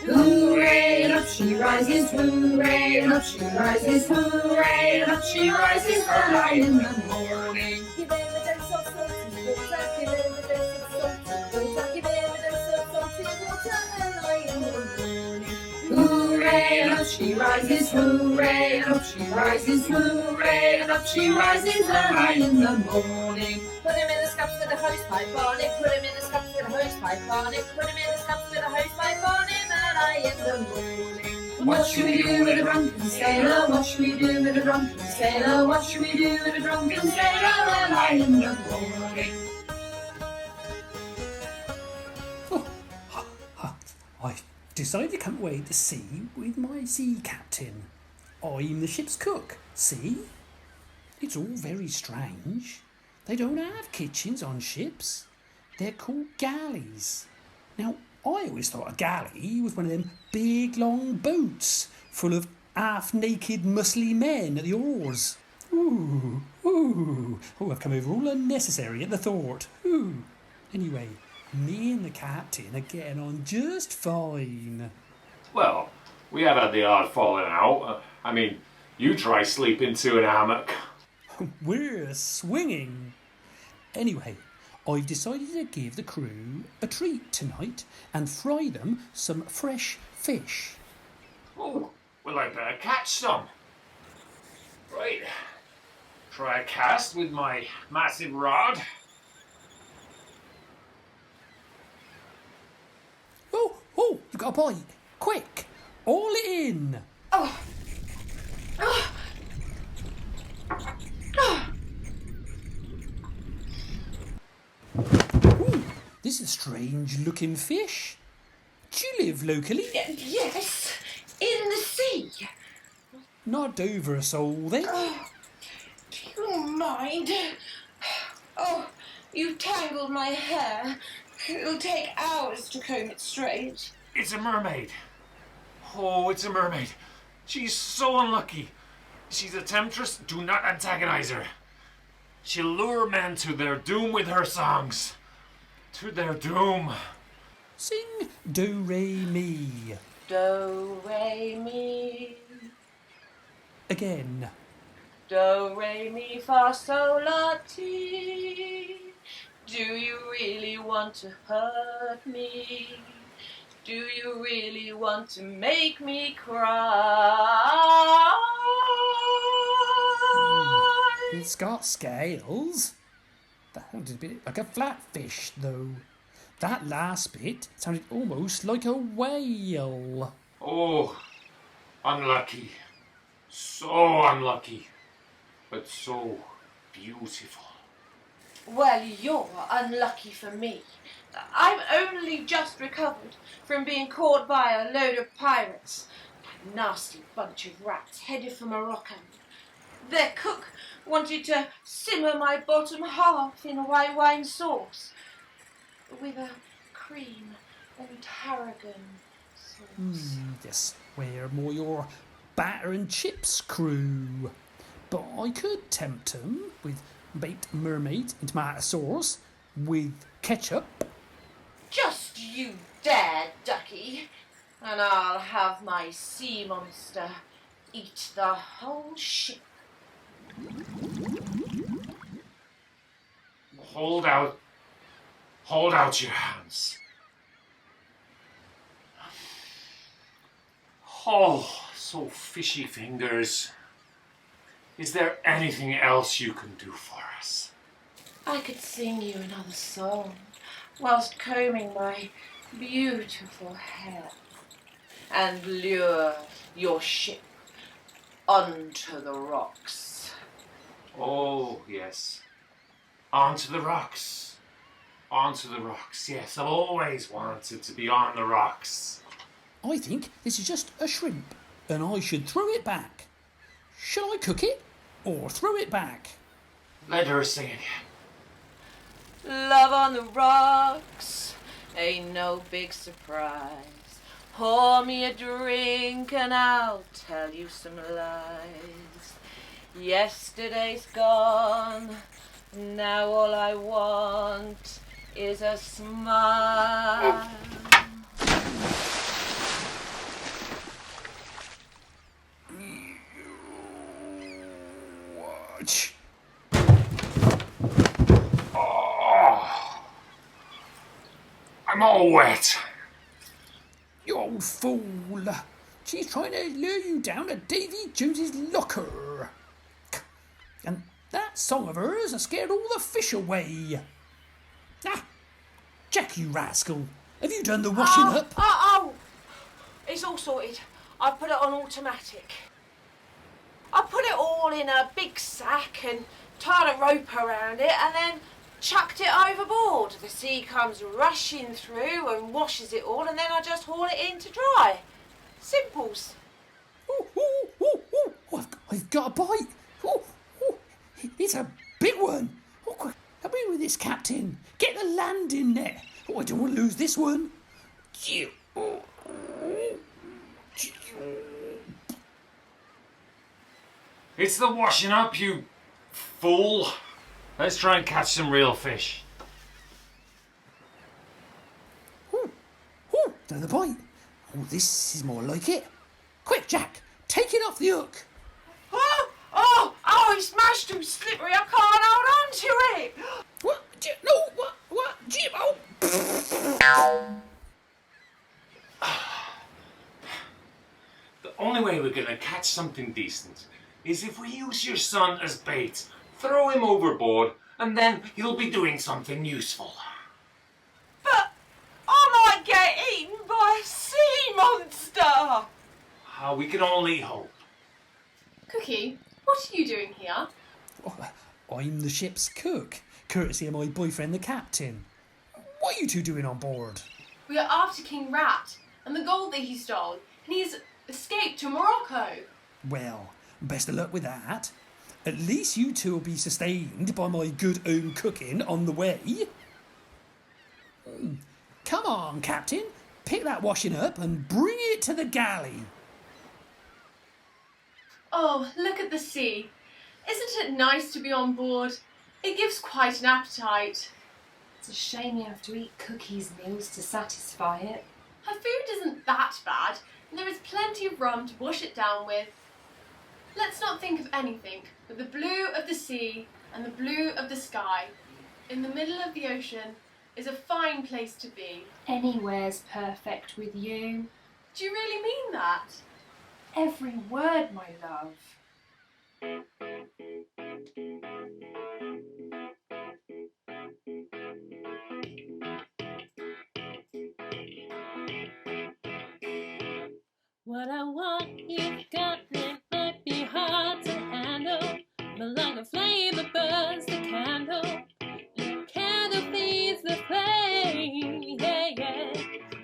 Hooray, and up she rises, hooray, and up she rises, hooray, and up she rises early in the morning. Give him a dose of salty water, give him a dose of salty water, give him a dose of salty water early in the morning. Hooray, and up she rises, hooray, and up she rises, hooray, and up she rises early in the morning. Put him in the scups with a hose pipe on it, put him in the scups with a hose pipe on it, put him in the scups with a hose pipe on him early in the morning. What should we do with a drunken sailor? What should we do with a drunken sailor? What should we do with a drunken sailor early in the morning? I've decided to come away to sea with my sea captain. I'm the ship's cook, see? It's all very strange. They don't have kitchens on ships. They're called galleys. Now, I always thought a galley was one of them big long boats full of half-naked muscly men at the oars. Ooh. Oh, I've come over all unnecessary at the thought. Ooh. Anyway, me and the captain are getting on just fine. Well, we have had the odd falling out. I mean, you try sleeping to an hammock. We're swinging. Anyway, I've decided to give the crew a treat tonight and fry them some fresh fish. Oh, well, I better catch some. Right. Try a cast with my massive rod. Oh, you got a bite. Quick, all in. Ooh, this is a strange looking fish. Do you live locally? Yes, in the sea. Not over a soul then. Do you mind? You've tangled my hair. It'll take hours to comb it straight. It's a mermaid. Oh, it's a mermaid. She's so unlucky. She's a temptress. Do not antagonize her. She'll lure men to their doom with her songs. To their doom. Sing do re mi. Do, re, mi. Again. Do, re, mi, fa, sol, la, ti. Do you really want to hurt me? Do you really want to make me cry? It's got scales. That sounded a bit like a flatfish, though. That last bit sounded almost like a whale. Oh, unlucky. So unlucky. But so beautiful. Well, you're unlucky for me. I've only just recovered from being caught by a load of pirates. A nasty bunch of rats headed for Morocco. Their cook wanted to simmer my bottom half in a white wine sauce with a cream and tarragon sauce. Yes, we're more your batter and chips crew. But I could tempt 'em with baked mermaid in tomato sauce with ketchup. Just you dare, ducky, and I'll have my sea monster eat the whole ship. Hold out your hands. Oh, so fishy fingers. Is there anything else you can do for us? I could sing you another song whilst combing my beautiful hair and lure your ship onto the rocks. Oh, yes. Onto the rocks. Onto the rocks, yes. I've always wanted to be on the rocks. I think this is just a shrimp, and I should throw it back. Shall I cook it, or throw it back? Let her sing again. Love on the rocks ain't no big surprise. Pour me a drink and I'll tell you some lies. Yesterday's gone, now all I want is a smile. Watch. Oh, I'm all wet. You old fool. She's trying to lure you down at Davy Jones's locker. And that song of hers has scared all the fish away. Ah, Jack, you rascal. Have you done the washing up? Oh, it's all sorted. I put it on automatic. I put it all in a big sack and tied a rope around it and then chucked it overboard. The sea comes rushing through and washes it all and then I just haul it in to dry. Simples. Oh, I've got a bite. Oh, it's a big one. Oh, quick, help me with this, Captain. Get the land in there. Oh, I don't want to lose this one. It's the washing up, you fool. Let's try and catch some real fish. Another bite. Oh, this is more like it. Quick, Jack, take it off the hook. Oh, it's mashed too slippery. I can't hold on to it. What? No, what? Jim, oh. The only way we're gonna catch something decent is if we use your son as bait. Throw him overboard, and then he'll be doing something useful. But I might get eaten by a sea monster. We can only hope. Cookie, what are you doing here? I'm the ship's cook, courtesy of my boyfriend, the captain. What are you two doing on board? We are after King Rat and the gold that he stole, and he's escaped to Morocco. Well, best of luck with that. At least you two will be sustained by my good home cooking on the way. Come on, Captain. Pick that washing up and bring it to the galley. Oh, look at the sea. Isn't it nice to be on board? It gives quite an appetite. It's a shame you have to eat cookies' meals to satisfy it. Her food isn't that bad, and there is plenty of rum to wash it down with. Let's not think of anything but the blue of the sea and the blue of the sky. In the middle of the ocean is a fine place to be. Anywhere's perfect with you. Do you really mean that? Every word, my love. What I want, you've got, it might be hard to handle, but like a flame that burns the candle, your candle feeds the flame, yeah, yeah.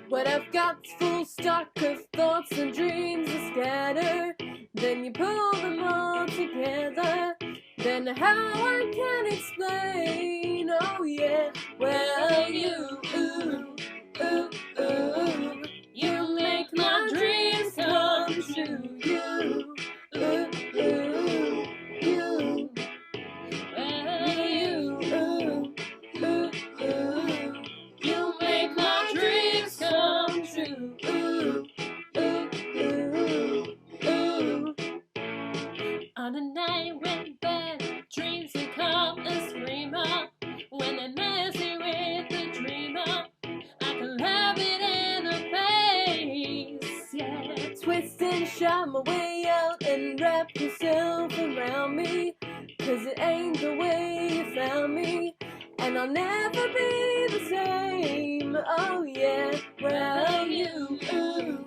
What I've got's full stock of thoughts and dreams are scattered. Then you pull them all together. Then how I can explain, oh yeah. Well, you, ooh, ooh, ooh, you make my dreams come true. You, ooh, ooh, you. Well, you, ooh, ooh, ooh, you make my dreams come true. Ooh, ooh, ooh, ooh. On a night when bad dreams become a screamer, when they're messy with the dreamer, I can have it in a face, yeah. Twist and shout my way out and wrap yourself around me, 'cause it ain't the way you found me, and I'll never be the same, oh yeah. Well, you, ooh,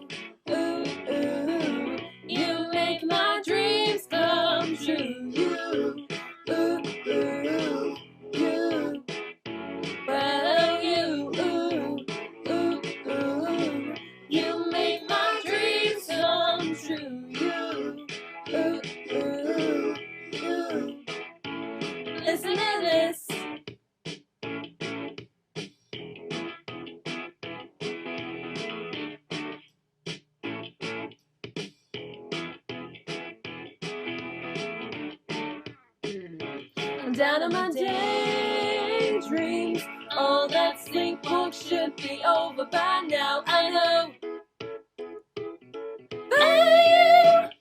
ooh, ooh, you make my dreams come true. You, ooh, ooh, you. Well, you, ooh, ooh, ooh, you make my dreams come true. You, ooh, ooh, ooh. Listen to this. Down in my daydreams, all that sleepwalk should be over by now. I know. But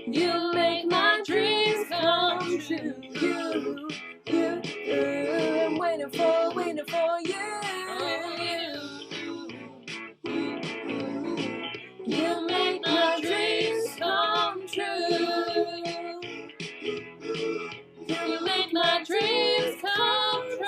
you make my dreams come true. You, I'm waiting for you. You make my dreams come true. You make my dreams come true.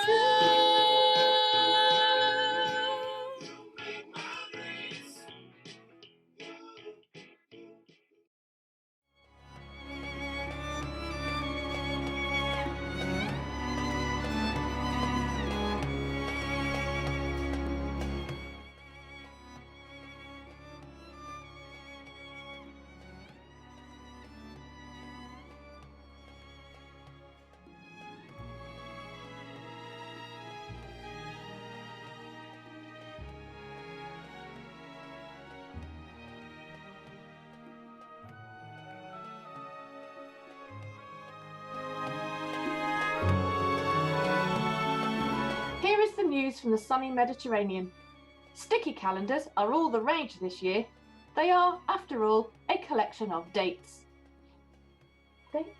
Here is the news from the sunny Mediterranean. Sticky calendars are all the rage this year. They are, after all, a collection of dates. Dates?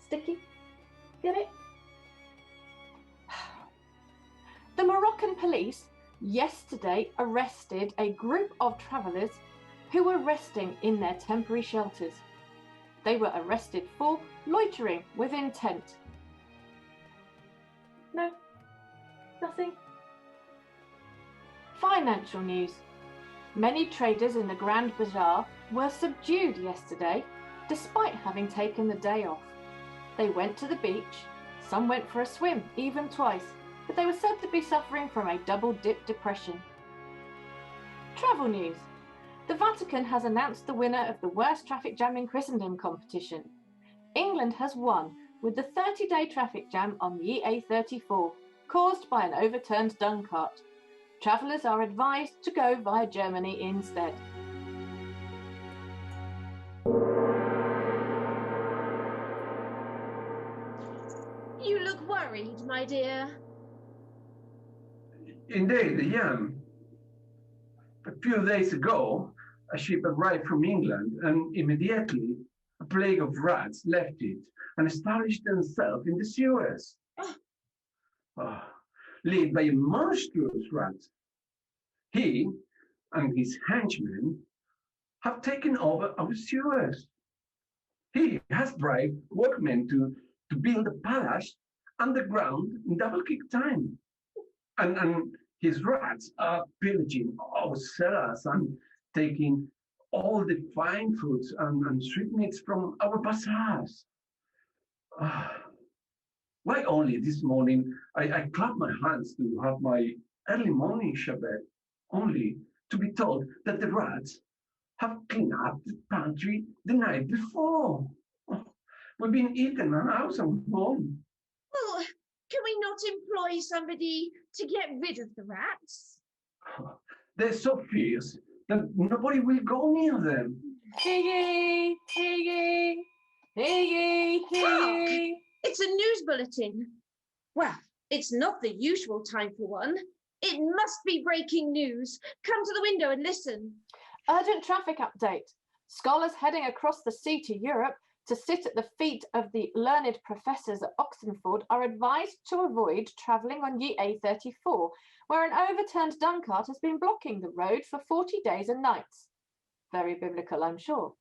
Sticky? Get it? The Moroccan police yesterday arrested a group of travellers who were resting in their temporary shelters. They were arrested for loitering with intent. No? Nothing? Financial news. Many traders in the Grand Bazaar were subdued yesterday despite having taken the day off. They went to the beach, some went for a swim, even twice, but they were said to be suffering from a double-dip depression. Travel news. The Vatican has announced the winner of the worst traffic jam in Christendom competition. England has won with the 30-day traffic jam on the A34, caused by an overturned dung cart. Travellers are advised to go via Germany instead. You look worried, my dear. Indeed, yeah. A few days ago, a ship arrived from England, and immediately a plague of rats left it and established themselves in the sewers. Led by a monstrous rat. He and his henchmen have taken over our sewers. He has bribed workmen to build a palace underground in double-kick time. And his rats are pillaging our cellars and taking all the fine fruits and sweetmeats from our bazaars. Why only this morning I clapped my hands to have my early morning sherbet, only to be told that the rats have cleaned up the pantry the night before. We've been eating out and home. Well, can we not employ somebody to get rid of the rats? They're so fierce that nobody will go near them. Higgy, higgy, higgy, higgy. It's a news bulletin. Well, it's not the usual time for one. It must be breaking news. Come to the window and listen. Urgent traffic update. Scholars heading across the sea to Europe to sit at the feet of the learned professors at Oxenford are advised to avoid travelling on ye A34, where an overturned dung cart has been blocking the road for 40 days and nights. Very biblical, I'm sure.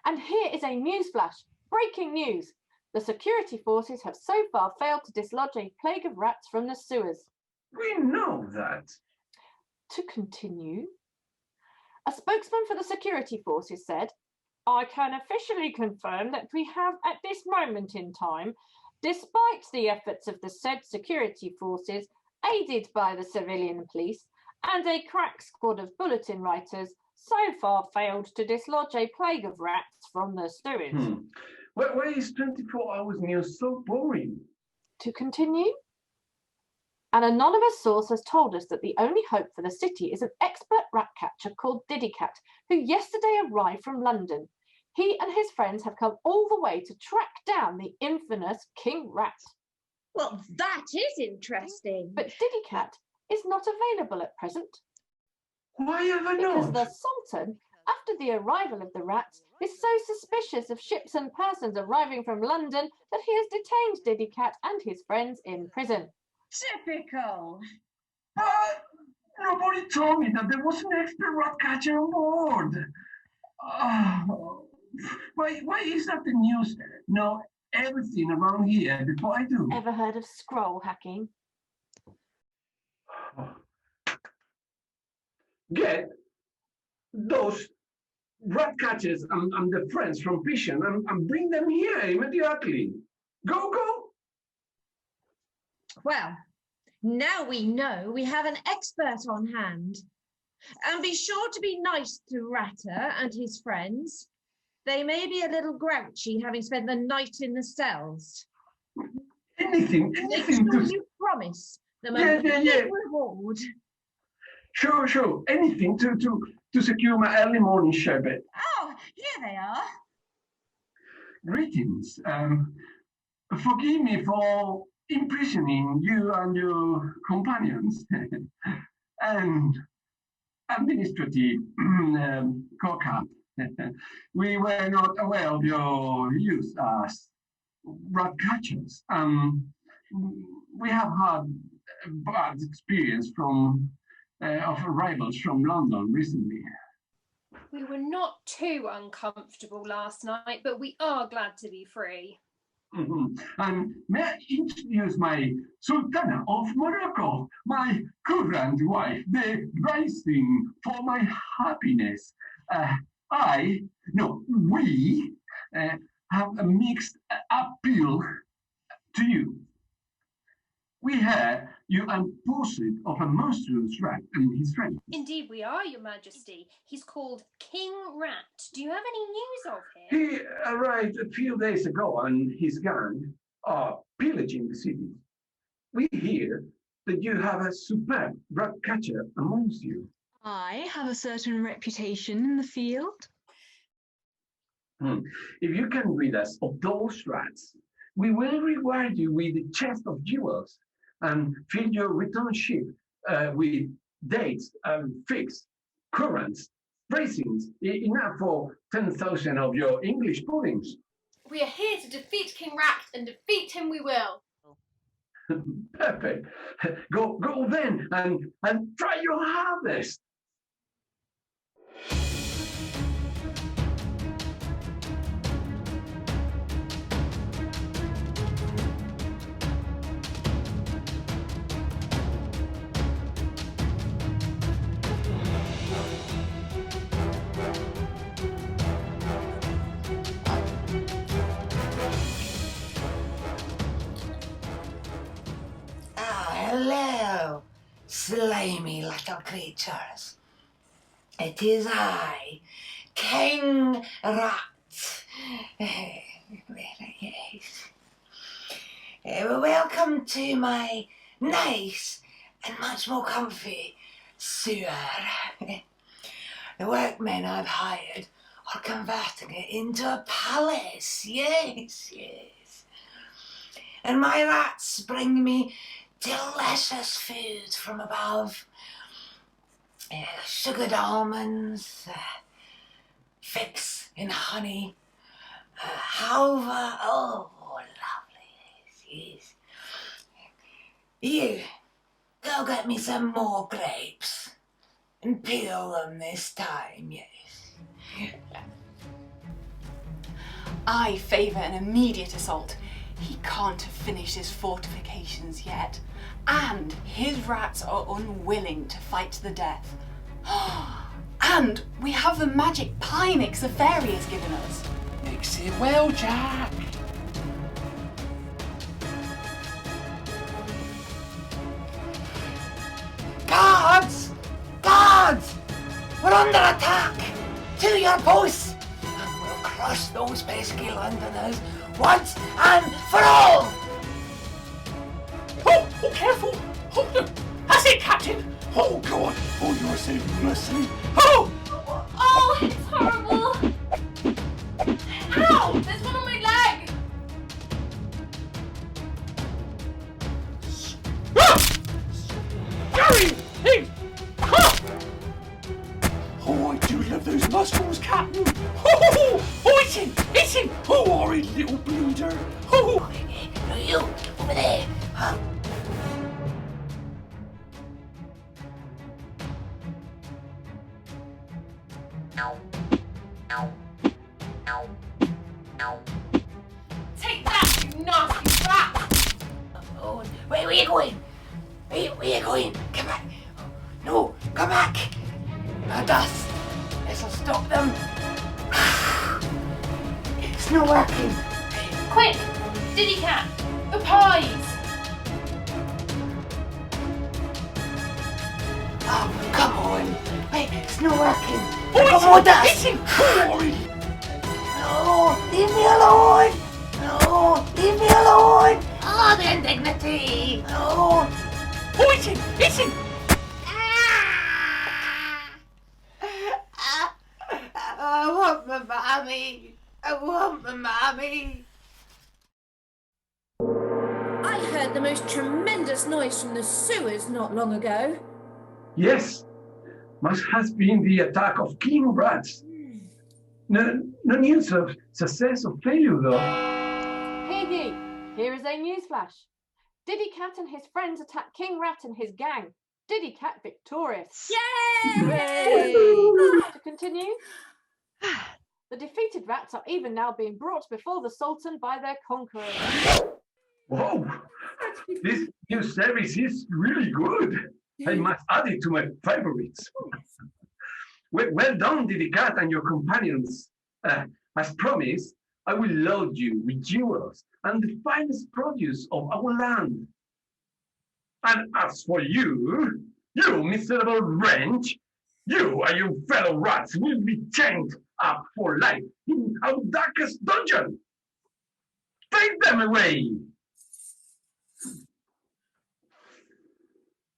And here is a newsflash. Breaking news. The security forces have so far failed to dislodge a plague of rats from the sewers. We know that. To continue, a spokesman for the security forces said, I can officially confirm that we have at this moment in time, despite the efforts of the said security forces, aided by the civilian police and a crack squad of bulletin writers, so far failed to dislodge a plague of rats from the sewers. Why is 24 hours news so boring? To continue, an anonymous source has told us that the only hope for the city is an expert rat catcher called Diddy Cat, who yesterday arrived from London. He and his friends have come all the way to track down the infamous King Rat. Well, that is interesting. But Diddy Cat is not available at present. Why ever Because not? the Sultan, after the arrival of the rats, is so suspicious of ships and persons arriving from London that he has detained Diddy Cat and his friends in prison. Typical. But nobody told me that there was an expert rat catcher on board. Why is that the news? Know everything around here before I do. Ever heard of scroll hacking? Get those rat catchers and the friends from fishing and bring them here immediately. Go. Well, now we know we have an expert on hand. And be sure to be nice to Ratter and his friends. They may be a little grouchy having spent the night in the cells. Anything Make sure to... you promise them Yeah. big reward. Sure. Anything to secure my early morning sherbet. Oh, here they are. Greetings. Forgive me for imprisoning you and your companions. And administrative cock-up. We were not aware of your use as rat catchers. We have had a bad experience of arrivals from London recently. We were not too uncomfortable last night, but we are glad to be free. And may I introduce my Sultana of Morocco, my current wife, the rising for my happiness. We have a mixed appeal to you. We heard You are in pursuit of a monstrous rat and his friends. Indeed we are, Your Majesty. He's called King Rat. Do you have any news of him? He arrived a few days ago and his gang are pillaging the city. We hear that you have a superb rat catcher amongst you. I have a certain reputation in the field. If you can rid us of those rats, we will reward you with a chest of jewels and fill your return ship with dates, figs, currants, raisins, enough for 10,000 of your English puddings. We are here to defeat King Rat, and defeat him we will. Perfect. Go then and try your hardest. Hello, slimy little creatures. It is I, King Rat. Welcome to my nice and much more comfy sewer. The workmen I've hired are converting it into a palace. Yes. And my rats bring me delicious food from above. Sugared almonds, figs in honey, halva. Oh, lovely, yes. You, go get me some more grapes and peel them this time, yes. I favour an immediate assault. He can't have finished his fortifications yet, and his rats are unwilling to fight to the death. And we have the magic pie mix the fairy has given us. Mix it well, Jack. Guards! Guards! We're under attack! To your posts! And we'll crush those pesky Londoners once and for all! Oh, careful! Oh, no. That's it, Captain! Oh, God! Oh, you're saving mercy! Oh! Oh, it's horrible! Ow! There's one on my leg! Gary! Hey! Ha! Oh, I do love those muscles, Captain! Oh, it's him! Oh, horrid little bleeder! Oh! You, over there! Take that, you nasty rat! Oh, where are you going? Where are you going? Come back! No, come back! No dust! This'll stop them! It's not working! Quick! Diddy Cat! The pies! Oh, come on! Wait, it's not working! Come on, dust! No, leave me alone! No, leave me alone! Oh, the indignity! No! Oh, it's him! I want my mommy! I want my mommy! I heard the most tremendous noise from the sewers not long ago. Yes, must has been the attack of King Rats. No news of success or failure, though. Hear ye, here is a newsflash. Diddy Cat and his friends attack King Rat and his gang. Diddy Cat victorious. Yay! To continue. The defeated rats are even now being brought before the Sultan by their conquerors. Whoa, this new service is really good. I must add it to my favorites. Well done, Diddy Cat and your companions. As promised, I will load you with jewels and the finest produce of our land. And as for you, you miserable wretch, you and your fellow rats will be chained up for life in our darkest dungeon. Take them away.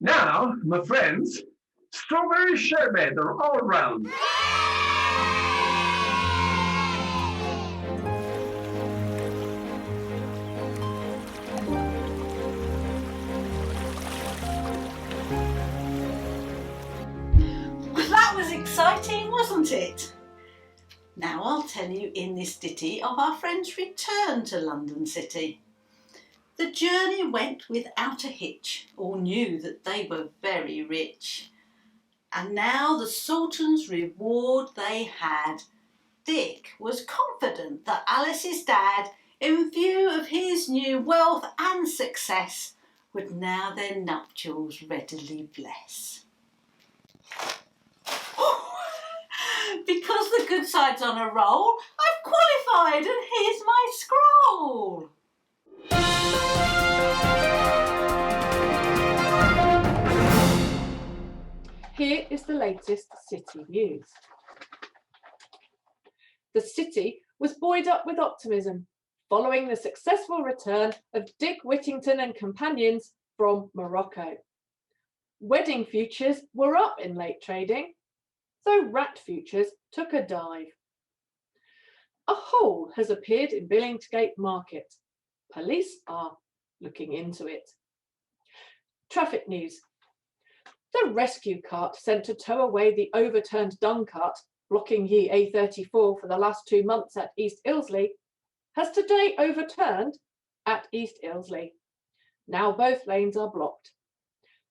Now, my friends, strawberry sherbet are all round. Well, that was exciting, wasn't it? Now I'll tell you in this ditty of our friends' return to London City. The journey went without a hitch, all knew that they were very rich. And now the Sultan's reward they had. Dick was confident that Alice's dad, in view of his new wealth and success, would now their nuptials readily bless. Because the good side's on a roll, I've qualified and here's my scroll. Here is the latest city news. The city was buoyed up with optimism following the successful return of Dick Whittington and companions from Morocco. Wedding futures were up in late trading, though rat futures took a dive. A hole has appeared in Billingsgate Market. Police are looking into it. Traffic news. The rescue cart sent to tow away the overturned dung cart blocking ye A34 for the last 2 months at East Ilsley has today overturned at East Ilsley. Now both lanes are blocked.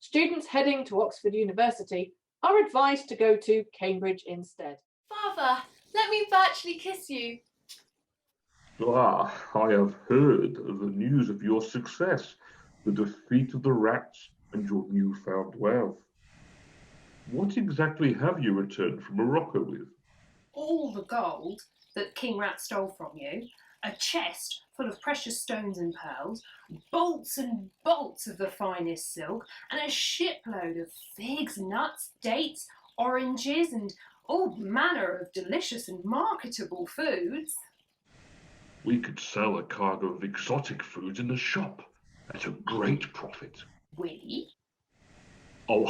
Students heading to Oxford University are advised to go to Cambridge instead. Father, let me virtually kiss you. Ah, I have heard of the news of your success, the defeat of the rats, and your newfound wealth. What exactly have you returned from Morocco with? All the gold that King Rat stole from you, a chest full of precious stones and pearls, bolts and bolts of the finest silk, and a shipload of figs, nuts, dates, oranges, and all manner of delicious and marketable foods. We could sell a cargo of exotic foods in the shop at a great profit. We? Oh,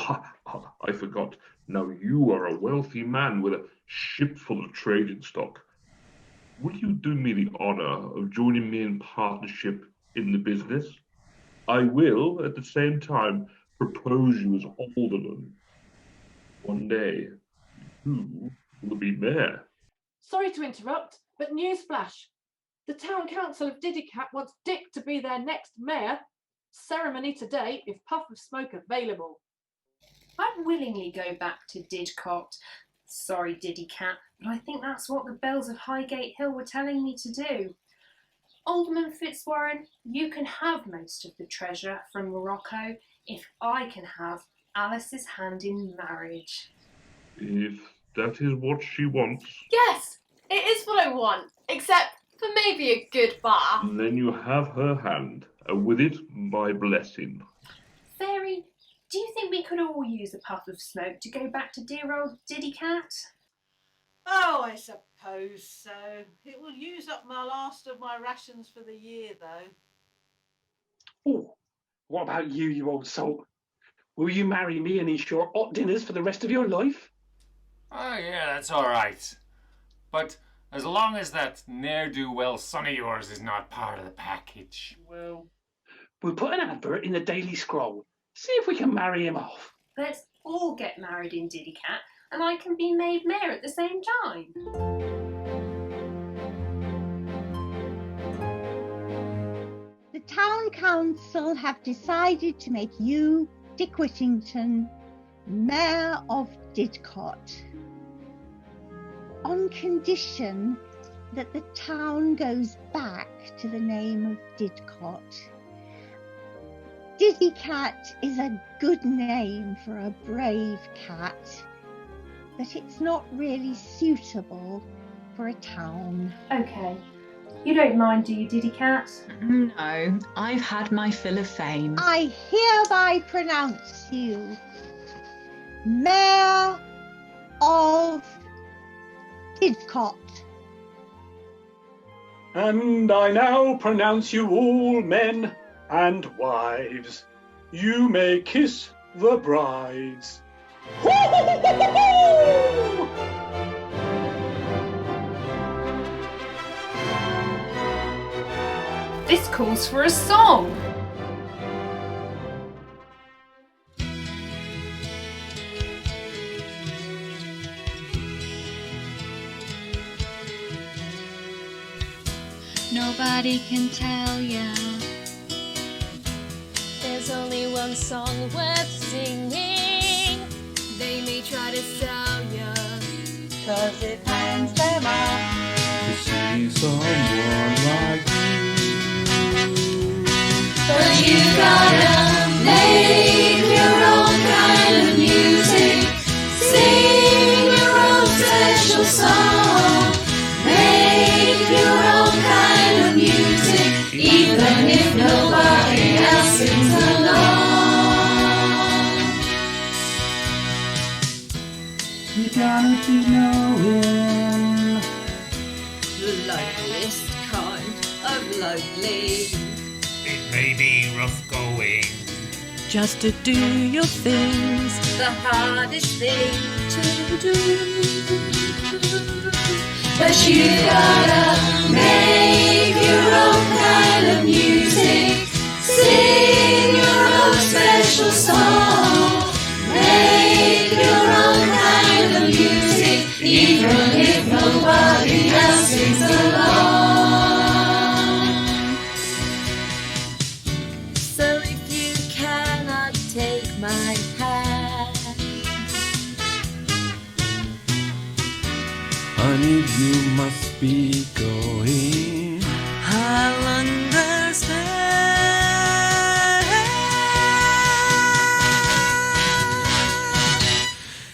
I forgot. Now you are a wealthy man with a ship full of trading stock. Will you do me the honour of joining me in partnership in the business? I will, at the same time, propose you as alderman. One day, you will be mayor. Sorry to interrupt, but newsflash. The Town Council of Diddy Cat wants Dick to be their next mayor. Ceremony today, if puff of smoke available. I'd willingly go back to Didcot. Sorry, Diddy Cat, but I think that's what the bells of Highgate Hill were telling me to do. Alderman Fitzwarren, you can have most of the treasure from Morocco if I can have Alice's hand in marriage. If that is what she wants. Yes, it is what I want, except for maybe a good bar. Then you have her hand, and with it my blessing. Fairy, do you think we could all use a puff of smoke to go back to dear old Diddy Cat? Oh, I suppose so. It will use up my last of my rations for the year, though. Oh, what about you, you old salt? Will you marry me and ensure hot dinners for the rest of your life? Oh, yeah, that's all right. But as long as that ne'er-do-well son of yours is not part of the package. Well, we'll put an advert in the Daily Scroll. See if we can marry him off. Let's all get married in Diddy Cat, and I can be made mayor at the same time. The Town Council have decided to make you, Dick Whittington, Mayor of Didcot, on condition that the town goes back to the name of Didcot. Diddy Cat is a good name for a brave cat, but it's not really suitable for a town. Okay, You don't mind, do you, Diddy Cat? No, I've had my fill of fame. I hereby pronounce you Mayor of Didcot. And I now pronounce you all men and wives. You may kiss the brides. This calls for a song. Nobody can tell ya. There's only one song worth singing. They may try to sell ya, 'cause it hangs them up To see someone like But you gotta make your own kind of music. Sing your own special song. Make your own kind of music, even if nobody else sings along. You gotta be knowing The loneliest kind of lonely. It may be rough going. Just to do your things, the hardest thing to do. But you gotta make your own kind of music. Sing your own special song. Make your own kind of music, even if nobody else sings along. So if you cannot take my hand, honey, you must be going. I'll understand.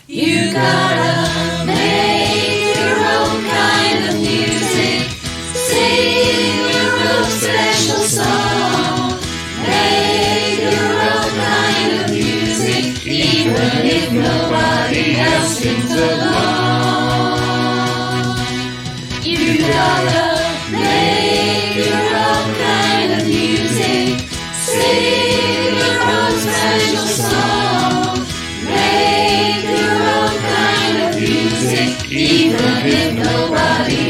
You gotta make your own kind of music. Sing your own special song. Make your own kind of music, even if nobody else sings along. You gotta make your own kind of music. Sing your own special song. Make your own kind of music, even if nobody